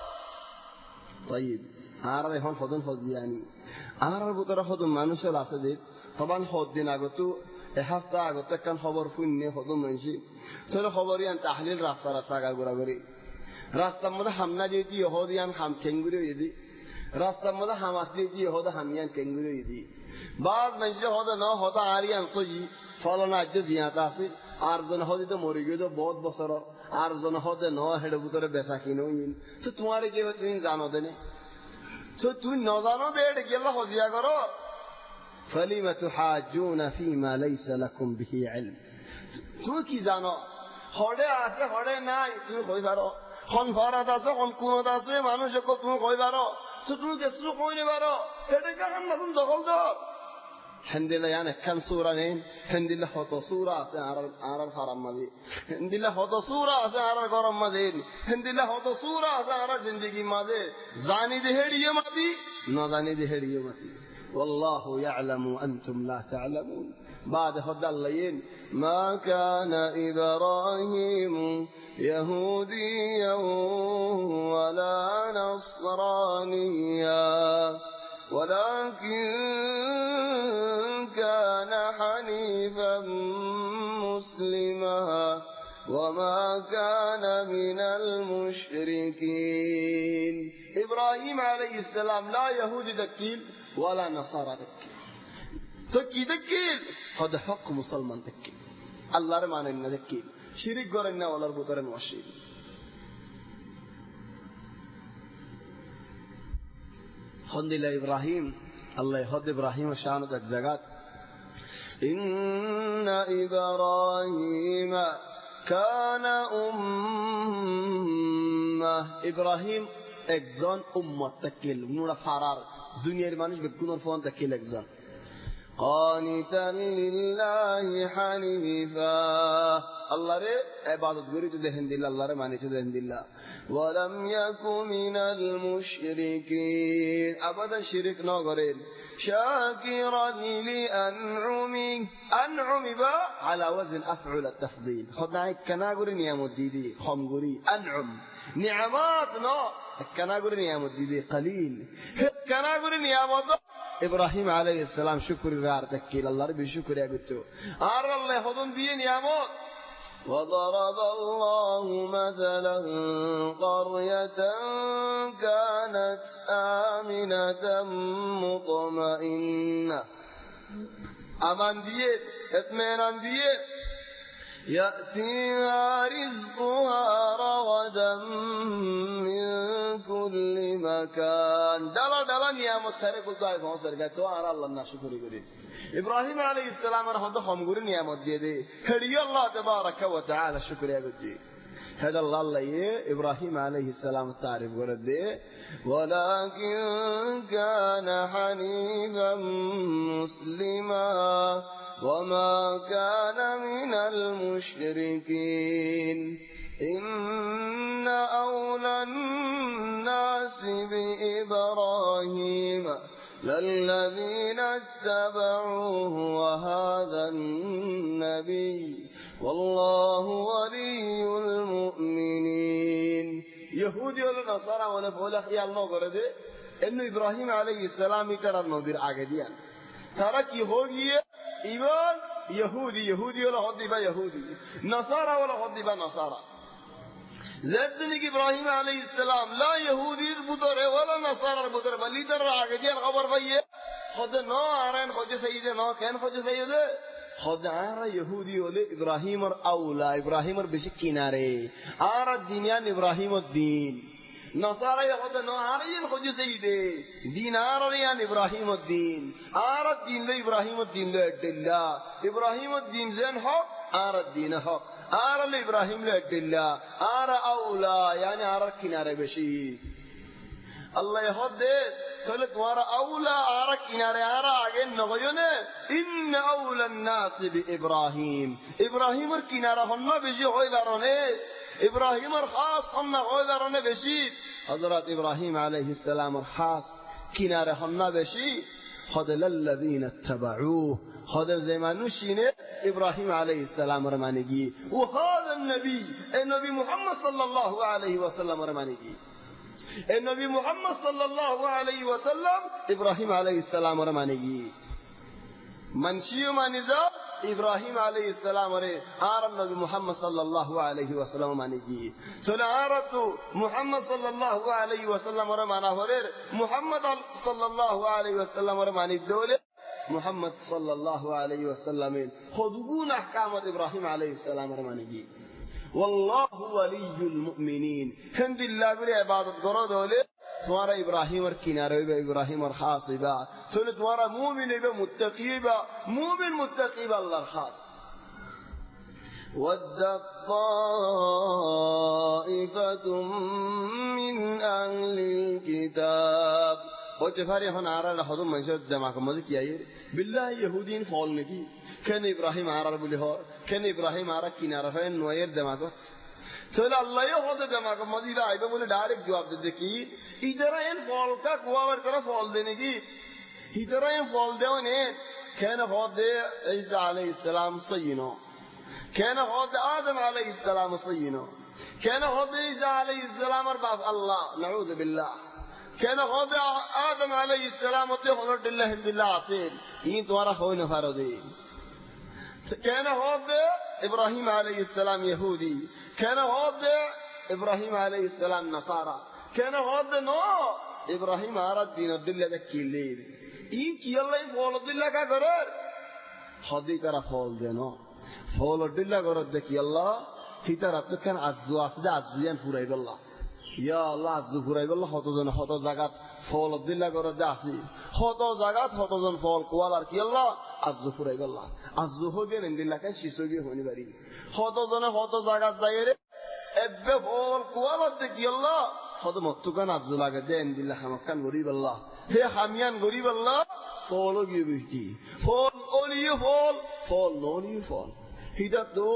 [SPEAKER 2] طيب آرار هون خودن خودیانی آرار بوده خودم منوش لاسدید طبعا خود دین اگتو هفته اگتو کن خبر فونی خودم منشی چرا خبریان تحلیل راست گورا گوری راست مده هم ندیدی یهودیان هم کنگوری یدی راست مده هم اصلی دی یهود همیان کنگوری یدی بعض منجه خود نه خود آریان سوی فلان اجزا زیاده است ارزان خودی تو موریگی تو بود بسرا ارزان خود نه هر بوده بسکینو این تو تمہارے کی تو این جانو دنه تو نازانو دے کہ اللہ خودیا کرو فلما تحاجون فيما ليس لكم به علم تو کی جانو হড়ে আছে হড়ে নাই তুমি কই পারো কোন ফরাত আছে কোন কোন আছে মানুষ কো তুমি কই পারো তো তুমি কিছু কই নে পারো এটা কেন নতুন দখল দাও هندلا يعني كان صورة نين هندلا هو صورة سعر الحرم مدين هندلا هو صورة سعر الغرام مدين هندلا هو صورة سعر زندگی مدين زاني دهري مدي نا زاني دهري مدي والله يعلم وأنتم لا تعلمون بعد هذا الليل ما كان إبراهيم يهوديا ولا نصرانيا ولكن كان حنيفا مسلما وما كان من المشركين إبراهيم عليه السلام لا يهودي دكيل ولا نصارى دكيل هذا حق مسلمان دكيل الله رمان إنه دكيل شريك قرنا ولا ربطرن وشيء خند الله إبراهيم الله يهد إبراهيم شانه ذات زغات إن إبراهيم كان أمة إبراهيم إجزان أمة تكيل نورا فرار دنيا المانش بتكون الفون تكيل إجزان قانتا لله حنيفا الله ري عبادت غري تدهن دل الله ري ماني تدهن دل ولم يكن من المشركين ابدا شرك نغرين شاكرا لانعمه انعم با على وزن افعل التفضيل خدنا كناغري نعم ديدي خمغري انعم نعماتنا كناغري نعم ديدي قليل كناغري نعمات إبراهيم عليه السلام شكر غار تكيل الله ربي شكر يا قلتو الله خذون دين يا موت وضرب الله مثلا قرية كانت آمنة مطمئنة أمان ديت اطمئنان ديت يأتيها رزقها رغدا من كل مكان دلا نعمت سره كل داي فون سر گتو ار الله نا شکر گري ابراهيم عليه السلام رحمه هم گري نعمت دي دي هدي الله تبارك وتعالى شكر يا گدي هذا الله يه ابراهيم عليه السلام تعرف ورد ولكن كان حنيفا مسلما وما كان من المشركين إن أولى الناس بإبراهيم للذين اتبعوه وهذا النبي والله ولي المؤمنين يهودي ولا نصارى ولا فولا خيال ما قرده إنه إبراهيم عليه السلام ترى المدير عقديان ترك يهودي إيمان يهودي ولا هدي با يهودي نصارى ولا هدي با نصارى زدني إبراهيم عليه السلام لا يهودي البدر ولا نصارى البدر بل ترى عقديان خبر بيه خد نا عرين خد سيده نا كان خد سيده خد عار يهودي ولا إبراهيم أولى إبراهيم بشكيناري عار الدينيان إبراهيم الدين نصارى يخد نعارين خد سيده دين عاريان إبراهيم الدين عار الدين لإبراهيم الدين لأدلة إبراهيم الدين زين حق عار الدين حق عار لإبراهيم لأدلة عار أولى يعني عار كنارة بشي الله يخد تقولك وارا أولى عار كنارة عار عجن نغيونه إن أولى الناس بإبراهيم إبراهيم الكنارة هنا بيجي غيرانه إبراهيم الخاص هنا غيرانه بشي حضرات إبراهيم عليه السلام الخاص كنارة هنا بشي خذ للذين اتبعوه خذ زي ما نشينه إبراهيم عليه السلام رمانيجي وهذا النبي محمد صلى الله عليه وسلم رمانيجي النبي محمد صلى الله عليه وسلم إبراهيم عليه السلام رمانيجي منشيو منزا إبراهيم عليه السلام عار النبي محمد صلى الله عليه وسلم منيجي تنعارت محمد صلى الله عليه وسلم رمانا هرير محمد صلى الله عليه وسلم رماني الدولة محمد صلى الله عليه وسلم خذون أحكام إبراهيم عليه السلام رمانيجي والله ولي المؤمنين هند الله قولي عبادت قرده تمہارا ابراہیم اور کنارے بے ابراہیم اور خاص با تو تمہارا مومن بے متقی با مومن متقی با اللہ خاص ود طائفة من أهل الكتاب ওই তেফারি এখন আর হদম মানুষের দেমাক মধ্যে কি আইর বিল্লাহ ইহুদিন ফল নাকি কেন ইব্রাহিম আর বলি হর কেন ইব্রাহিম আর কিনার হয় নয়ের দেমাগত তাহলে আল্লাহ হতে দেমাক মধ্যে আইবে বলে ডাইরেক্ট জবাব দিতে কি ইদারা এন ফল কা কুয়ার তারা ফল দে নাকি ইদারা এন ফল দেও নে কেন হদে ঈসা আলাইহিস সালাম সয়িনো কেন হদে আদম আলাইহিস সালাম সয়িনো কেন হদে ঈসা আলাইহিস সালামের বাপ আল্লাহ নাউযু বিল্লাহ কেন হদে আদম আলাইহিস সালাম তে হদুল্লাহ বিল্লাহ আসেন ই তোরা হয় না ফারদে কেন হদে ইব্রাহিম আলাইহিস সালাম ইহুদি কেন হদে ইব্রাহিম আলাইহিস সালাম নাসারা কেন হদে নো ইব্রাহিম আর দিনুল্লাহ তে কিলের ই কি আল্লাহ ফলদুল্লাহ কা করে হদি তারা ফল দেন ফলদুল্লাহ করে দেখি আল্লাহ হিতার আপনি কেন আজু আসে আজুয়ান ফুরাই বললা ইয়া আল্লাহ আজু ফুরাই বললা হতজন হত জায়গাত ফলদুল্লাহ করে দে আসি হত জায়গাত হতজন ফল কোয়াল আর কি আল্লাহ আজু ফুরাই বললা আজু হবে নিন্দিল্লাহ কেন শিশু গিয়ে হনি পারি হতজনে হত জায়গাত যাই রে এবে ফল কোয়াল দেখি আল্লাহ হত মত্তুকান আজু লাগে দে নিন্দিল্লাহ হামাক্কান গরিব আল্লাহ হে হামিয়ান গরিব আল্লাহ ফল গিয়ে বুঝি ফল অলিয়ে ফল ফল নলিয়ে ফল হিদাত তো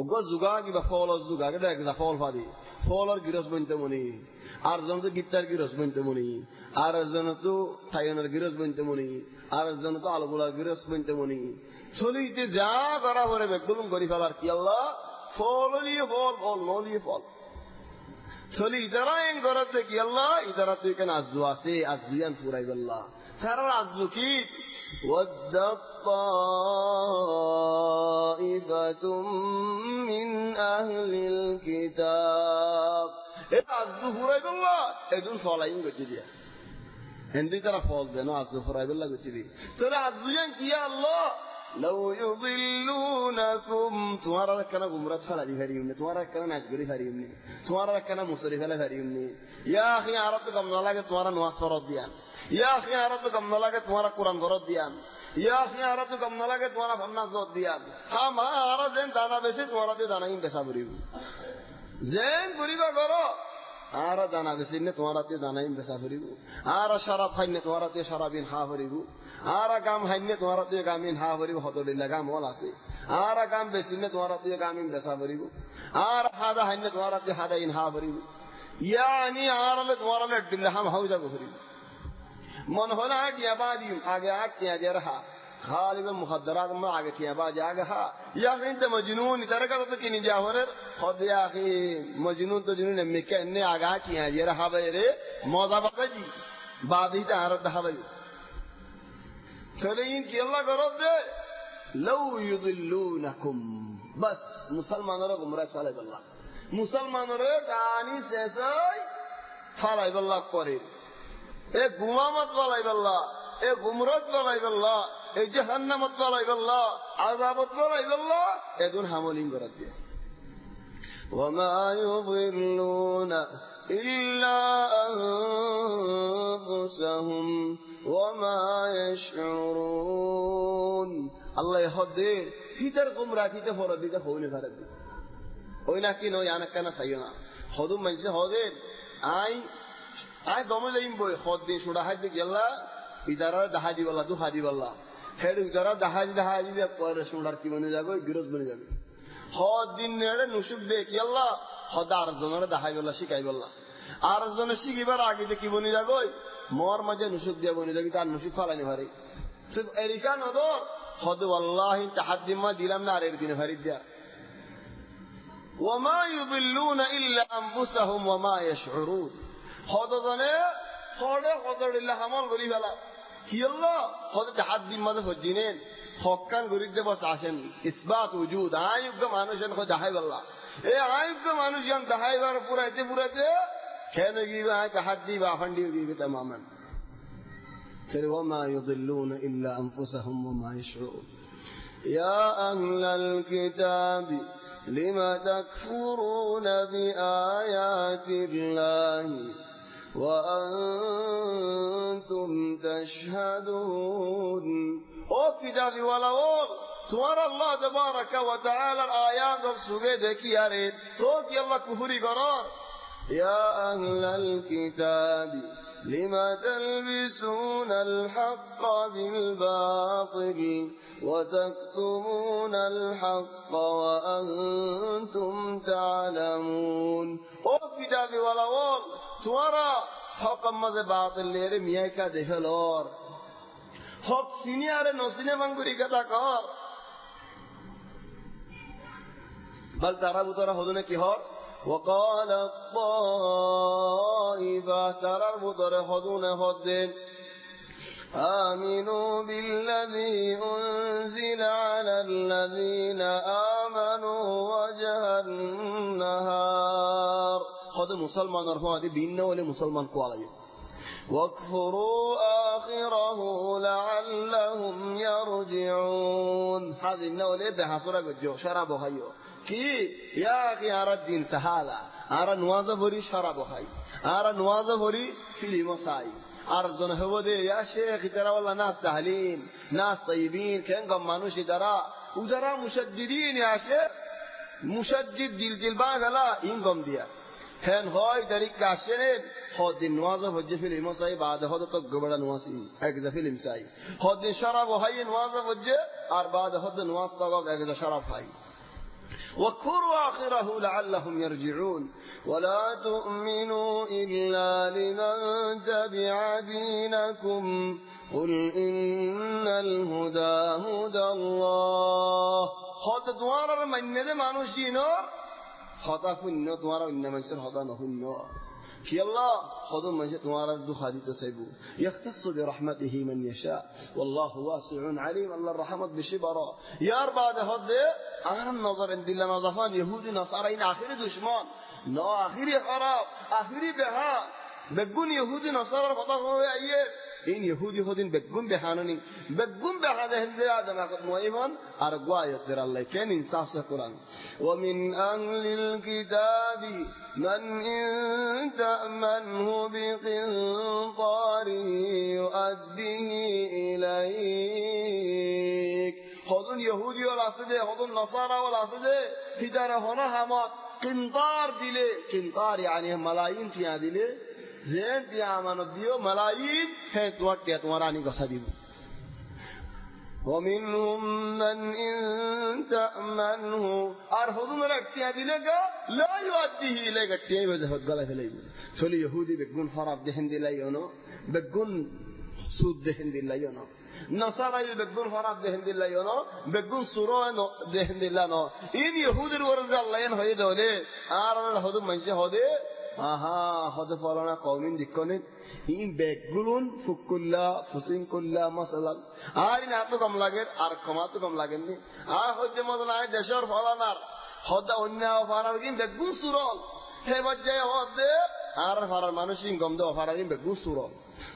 [SPEAKER 2] ওগো জুগা কিবা ফল জুগা কে দেখ যা ফল ফাদি ফলর গিরস বনতে মনি আর জন তো গিটার গিরস বনতে মনি আর জন তো থাইনের গিরস বনতে মনি আর জন তো আলগুলার গিরস বনতে মনি চলিতে যা করা পরে বেগুলুম করি ফেলার কি আল্লাহ ফল অলিয়ে ফল ফল নলিয়ে ফল চলি ইদারা এন করতে কি আল্লাহ ইদারা তুই কেন আজু আছে আজুয়ান ফুরাই বললা সারা আজু কি ওয়াদ্দাত তাইফাতুম মিন আহলিল কিতাব এ আজু ফুরাই বললা এদুন ফলাইন গতি দিয়া হিন্দি তারা ফল দেন আজু ফুরাই বললা গতি দি তাহলে আজুয়ান কি আল্লাহ لو يضلونكم تمہارا رکھنا گمراہ چھڑا دی ہری نے تمہارا رکھنا ناچگری ہری نے تمہارا رکھنا مصری فلا ہری نے یا اخی عرب تو کم نہ لگے تمہارا نواز فرض دیا یا اخی عرب تو کم نہ لگے تمہارا قرآن فرض دیا یا اخی عرب تو کم نہ لگے تمہارا فنا زود دیا ہاں ما عرب زين دانا بیسے تمہارا تو دانا ہی بیسا بری زين گریبا کرو آرا دانا بیسے نے تمہارا تو دانا ہی بیسا بری آرا شراب کھائے نے تمہارا تو شرابین ہا بری آرا کام হাইনে তোমারা তুই কামিন হা ভরিব হতলিল্লা কাম হল আছে আরা কাম বেশিনে তোমারা তুই কামিন বেসা ভরিব আর হাদা হাইনে তোমারা তুই হাদাইন হা ভরিব ইয়ানি আরালে তোমারা লডিল্লা হাম হাউজা ভরিব মন হলা টিয়া বাদি আগে আট টিয়া জরহা غالب مخدرات ما আগে টিয়া বাদি আগে হা ইয়া কিন্তু মজনুন তরকা তো কিনি যা হরে খদ ইয়া আখি মজনুন তো জিনুন মেকে নে আগে টিয়া জরহা বাইরে মজা বাজি বাদিটা আর দহাবাই চলে ইন কি আল্লাহ করত দে লাউ ইউদিল্লুনাকুম বাস মুসলমানরা গুমরাহ চালাই আল্লাহ মুসলমানরা টানি শেষাই ফালাই আল্লাহ করে এ গুমামত ফালাই আল্লাহ এ গুমরাত ফালাই আল্লাহ এ জাহান্নামত ফালাই আল্লাহ আযাবত ফালাই আল্লাহ এদুন হামলিন করত দে ওয়ামা ইউদিল্লুনা ইল্লা আনফুসাহুম وما يشعرون الله يهدير هيتر قمراتي فرد دي خوني فرد ওই নাকি নয় আনাকানা সাইয়না হদুম মানুষ হদের আই দমলেইম বই হদ দিন সুড়া হাত দি গেলা ইদারা দাহাদি বল্লা দু হাদি বল্লা হেড ইদারা দাহাদি দে পরে সুড়ার কি বনে যাবে বিরোধ বনে যাবে হদ দিন নেড়ে নুসুক দে কি আল্লাহ হদার জনের দাহাই বল্লা শিখাই বল্লা আর জনে শিখিবার আগে কি বনে যাবে মোর মাঝে নুসুক দিয়া বনি যাবি তার নুসুক ফালানি ভারি তো এরিকা নদর হদ ওয়াল্লাহি তাহাদ্দিমা দিলাম না আর এর দিনে ভারি দিয়া ওয়ামা ইউদিল্লুনা ইল্লা আনফুসাহুম ওয়ামা ইয়াশউরুন হদ জানে হদে হদরিল্লাহ আমল করি ফেলা কি আল্লাহ হদ তাহাদ্দিমা দে হজিনেন হক্কান গরিব দে বস আসেন ইসবাত ওজুদ আয়ুগ মানুষেন কো দাহাই আল্লাহ এ আয়ুগ মানুষ জান দাহাইবার পুরাইতে كان يجيبها تحدي بافندي يجيب تماما وما يضلون إلا أنفسهم وما يشعرون يا أهل الكتاب لما تكفرون بآيات الله وأنتم تشهدون او كتابي ولا تمہارا اللہ تبارک و تعالی آیات سگے دیکھی یارے تو کہ اللہ کفری قرار يا أهل الكتاب لما تلبسون الحق بالباطل وتكتمون الحق وأنتم تعلمون او كتابي والأول توارا حق مزه باطل ليره مياي کا دفلور حق سينيار نوسينه منگوري کتا کار بل ترى بطرة هدونه کی هار وقال الطائفة ترى بطرة هدونه هدين آمنوا بالذي أنزل على الذين آمنوا وجه النهار خد مسلمان رفع دي بيننا ولا مسلمان كوالايو واكفروا آخره لعلهم يرجعون هذه النولة بحصرة جو شراب هايو كي يا أخي أرى الدين سهالة أرى نوازة فري شراب هاي أرى نوازة فري فيلم ساي أرزون هو ده يا شيخ ترى والله ناس سهلين ناس طيبين كأنهم مانوش درا ودرا مشددين يا شيخ مشدد دل باغلا إنكم ديا هن هاي دريك كاشين خود النوازة فجأة فيلم ساي بعد هذا تقبل نواسي أجزاء فيلم ساي خود الشراب وهاي نوازة فجأة بعد هذا نواز تقول أجزاء شراب هاي وكروا آخره لعلهم يرجعون ولا تؤمنوا إلا لمن تبع دينكم قل إن الهدى هدى الله خد دوار من ندى مانوش دينار خطا فنو دوار إن منشر خطا نفنو كي الله خذوا من دوار دو خادي تسيبو يختص برحمته من يشاء والله واسع عليم الله الرحمة بشبرا يا بعد هذا أنا النظر عند الله نظفان يهودي نصارى إن آخر دشمن نا آخر خراب آخر بها بقول يهودي نصارى خطا هو أيه إن يهودي خدين بقول بحانوني بقول بهذا هندي هذا ما قد مويفان أرجوا يقدر الله كان إنصاف سكران ومن أهل الكتاب من إن تأمنه بقنطار يؤديه إليك خدون يهودي ولا صدق خدون نصارى ولا صدق هدار هنا هما قنطار دله قنطار يعني ملايين تيا دله زين تيا أمانة ديو ملايين هي توات تواراني قصديو ومنهم من إن تأمنه أرهدون ركتيا دله لا يؤديه إليك تيا بزهد قلا فليه تولي يهودي بيكون حراب دهن دلايونه بيكون سود دهن دلايونه نصارى بيكون حراب دهن دلايونه بيكون سورة دهن دلايونه إن يهودي الورد الله ينهي دوله أرى الهدوم منشي هذه هذا فلان قومين دكانين إن بيقولون فكلا فسين كلا مثلا أرين أتو كم لاجر أركماتو كم لاجرني هذا مثلا دشار فلانار هذا أنيا فلانين بيقول سورة هي بجاي هذا أرى فلان مانوشين كم ده فلانين بيقول سورة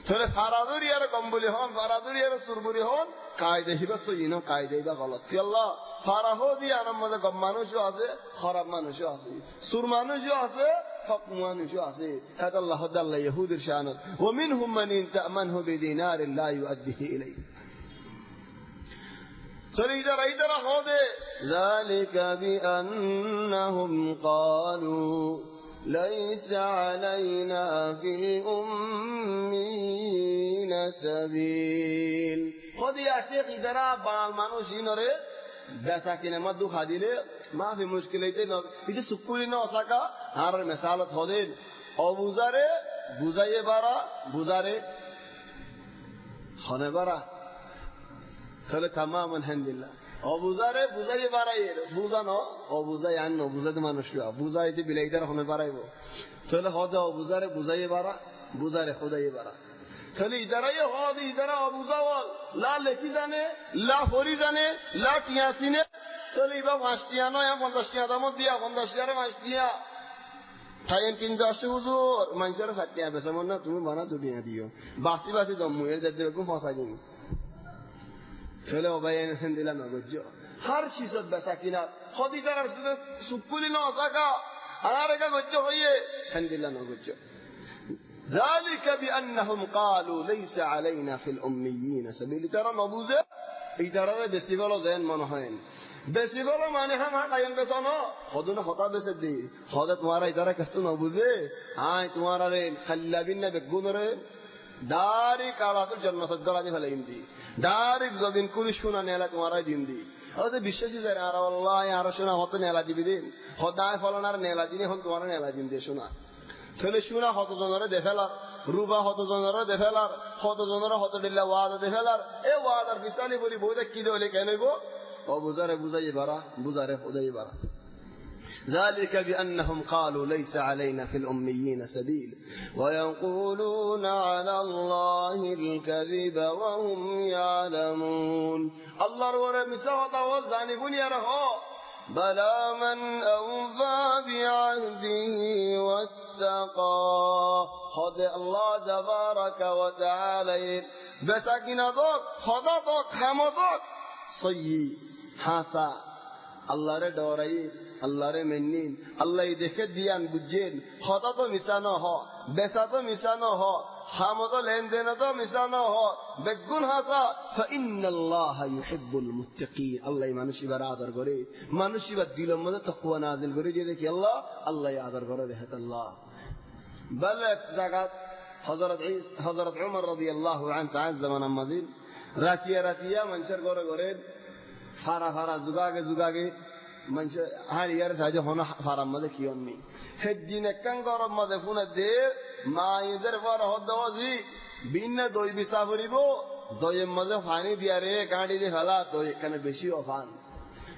[SPEAKER 2] ترى فرادوري أرى كم بولي هون فرادوري أرى سوربوري هون قاعدة هي بس ينو قاعدة إذا غلط كلا فرادوري أنا ماذا كم مانوشوا هذا خراب مانوشوا هذا سور مانوشوا هذا حق مانوشوا هذا هذا الله يهود الشانه ومنهم من إن تأمنه بدينار لا يؤديه إليه ترى إذا هذا ذلك بأنهم قالوا ليس علينا في الأمين سبيل خذ يا شيخ إذا بالمانوشي نرى بس أكيد ما دو خاديله ما في مشكلة إذا سكولي نوساكا هار مثالات هذين أبوزارة بوزاية بارا بوزارة خانة بارا سال تماما الحمد لله أبوزارة بوزاية بارا بوزانو أبوزا يعني أبوزا ده ما نشوا أبوزا يدي بلايدر خانة بارا يبو سال هذا أبوزارة بوزاية بارا بوزارة خداية بارا سال إدارة هذا إدارة أبوزا وال لا لكي زانه لا فوري زانه لا تياسينه سال إبا فاشتيانو يا فنداشتيا دامو ديا فنداشتيا فاشتيا تاين كنجا شوزور منشر ساتيا بس منا تمو بنا دنيا ديو باسي باسي دمو ير دد بكم فاساجين سال أباين هندلا نعوجو هر چیز بساکینات خودی در سکولی ناساکا هنارکا گوجو ہوئے هندلا نعوجو ذلك بأنهم قالوا ليس علينا في الأميين سبيل ترى نبوذ إدارة بسيفلو زين منهين বেশি বলো মানে হামা কায়ন বেছো ন হদুনা হতা বেছে দি হদে তোমারা ইদারা কষ্ট ন বুঝে আয় তোমারা রে খাল্লাবিন না বেগুন রে ডারি কালাতুল জান্নাত গলানি ফেলে ইন্দি ডারি জবিন কুরি শোনা নেলা তোমারাই দিন দি ওতে বিশ্বাসী যায় আর আল্লাহ আর শোনা হতে নেলা দিবি দিন হদায় ফলনার নেলা দিনে হন তোমার নেলা দিন দিয়ে শোনা চলে শোনা হত জনরে দেখেলার রুবা হত জনরে দেখেলার হত জনরে হত দিল্লা ওয়াদা দেখেলার এ ওয়াদার ফিসালি করি বইতে কি দলে কেন হইব ও বুঝারে বুঝাই বারা বুঝারে খুদাই বারা ذلك بأنهم قالوا ليس علينا في الأميين سبيل ويقولون على الله الكذب وهم يعلمون الله رورا مساوطة وزعنفون يرهو بلى من أوفى بعهده واتقى خذ الله تبارك وتعالى بسكنا دوك خذا دوك حمدوك صيي حاسا الله ردوري الله রে মেন্নিন আল্লাহ দেখে দিয়ান বুঝেন কথা তো মিশানো হ বেচা তো মিশানো হ হামত লেনদেন তো মিশানো হ বেগুন হাসা ফাইন্নাল্লাহ ইউহিব্বুল মুত্তাকিন আল্লাহ মানুষিবার আদর করে মানুষিবার দিলের মধ্যে তাকওয়া নাজিল করে দিয়ে দেখি আল্লাহ আল্লাহ আদর করে দেখে আল্লাহ বলক জাগাত হযরত উমর রাদিয়াল্লাহু আনহু তাআজ্জামান মাজিদ রাতিয়া মানুষের ঘরে ঘরে ফারা জুগাগে মানুষ হাড়িয়ার সাহায্য হন ফারাম মাঝে কি অন্যি সেদিন একখান গরম মাঝে ফোনে দে মা ইজের পর হদ্দি ভিন্ন দই বিছা ফুরিব দইয়ের মাঝে ফানি দিয়া রে গাড়ি দিয়ে ফেলা দই এখানে বেশি অফান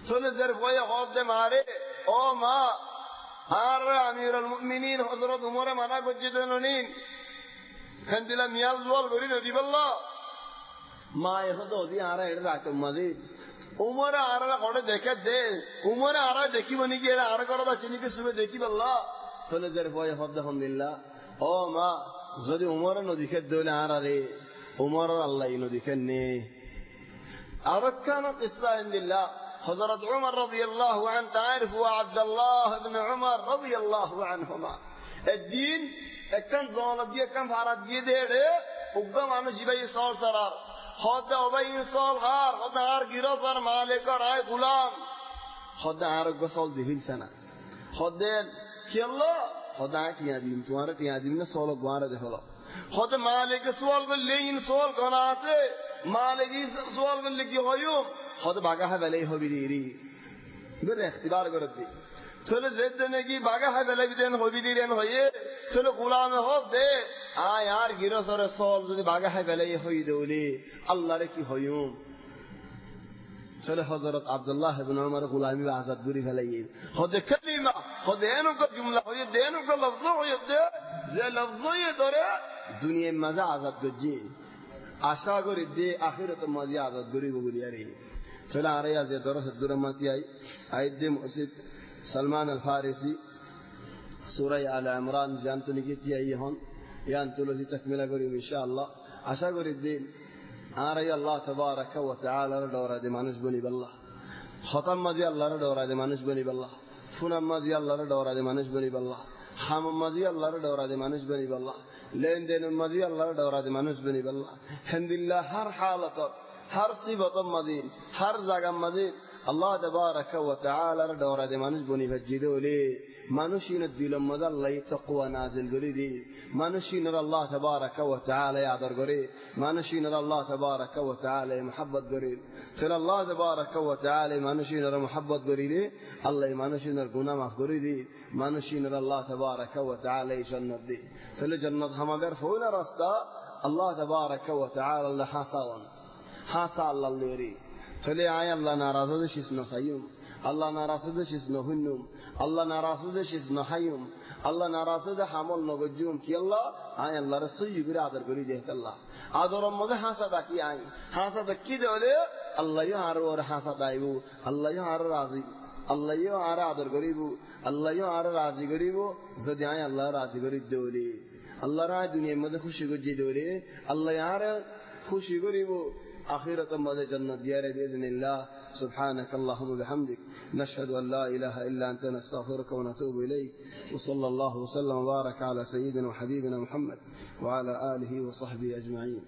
[SPEAKER 2] চলে যার ভয়ে হদ দে মারে ও মা আর আমিরুল মুমিনিন হযরত উমরে মানা করছে দেন নিন খান দিলা মিয়াল জোয়াল করি নদী বললা মা এখন তো ওদি আর এটা রাখছ মাজিদ উমরে আরা করে দেখে দে উমরে আরা দেখিব নাকি এটা আর করা চিনিকে শুভে দেখি বললা চলে যার ভয় হদ আলহামদুলিল্লাহ ও মা যদি উমরে নদীকে দইলে আর আরে উমর আল্লাহ নদীকে নে আরকানা কিসসা ইনদিল্লাহ হযরত উমর রাদিয়াল্লাহু আনহু তারিফু আব্দুল্লাহ ইবনে উমর রাদিয়াল্লাহু আনহুমা একদিন একখান জল দিয়ে একখান ভাড়া দিয়ে দে রে উগ্র মানুষ ইবাই সর সরার خد أبي صالحار خد عار جراسر مالك راي غلام خد عار قصال دهيل سنة خد كيلا خد عار تيادين توارة تيادين نسول قوارة دهلا خد مالك سوال قل لين سوال قناسه مالك سوال قل لكي هيوم خد باقاها بليه بديري بر اختبار قردي چلو زد نگی باقا ہے بلے بدین ہو بدیرین ہوئے چلو غلام ہوس دے یار گیرو سر سول যদি বাগা হয় বেলাই হই দেউলি আল্লাহর কি হইম চলে হযরত আব্দুল্লাহ ইবনে উমর গোলামি আজাদ করি ফেলাই হদে কালিমা হদে এনো কো জুমলা হই দেনো কো লফজ হই দে যে লফজ হই ধরে দুনিয়ার মাঝে আজাদ গজি আশা করি দে আখিরাত মাঝে আজাদ করি বলি আরে চলে আরে আজ দরস দুরমাতি আই দে মসজিদ سلمان الفارسي سورة آل عمران جانتو نكيتي أيهن يانتو لذي تكمل قريب إن شاء الله عشا قريب الدين آري الله تبارك وتعالى ردورة دي مانوش بني بالله ختم مزي الله ردورة دي مانوش بني بالله فنم مزي الله ردورة دي مانوش بني بالله حمم مزي الله ردورة دي مانوش بني بالله لين دين مزي الله ردورة دي مانوش بني بالله الحمد لله هر حالة هر صفة مزين هر زاقم مزين الله تبارك وتعالى ردورة دي مانوش بني فجدو لي مانوشين الدلم مدى الله تقوى نازل قريدي مانوشين الله تبارك وتعالى يعذر قريد مانوشين الله تبارك وتعالى محبت قريد تل الله تبارك وتعالى مانوشين محبت قريدي الله مانوشين القنام قريدي مانوشين الله تبارك وتعالى جنة دي تل جنة هما بيرفعون رستا الله تبارك وتعالى اللي حاسا الله اللي يريد تل آية الله ناراضه شسنو سيوم الله ناراضه شسنو هنوم الله ناراضه شسنو حيوم الله ناراضه حمل نوجوم كي الله آية الله رسول يقول عذر قري جهت الله عذر ماذا حاسد كي آية حاسد كي دولة الله يعار ور حاسد أيبو الله يعار راضي الله يعار عذر قريبو الله يعار راضي قريبو زد آية الله راضي قريب دولة الله رأي دنيا ماذا خوشي قدي دولة الله يعار خوشي قريبو آخرة ماذا جنة ديار بإذن الله سبحانك اللهم وبحمدك نشهد أن لا إله إلا أنت نستغفرك ونتوب إليك وصلى الله وسلم وبارك على سيدنا وحبيبنا محمد وعلى آله وصحبه أجمعين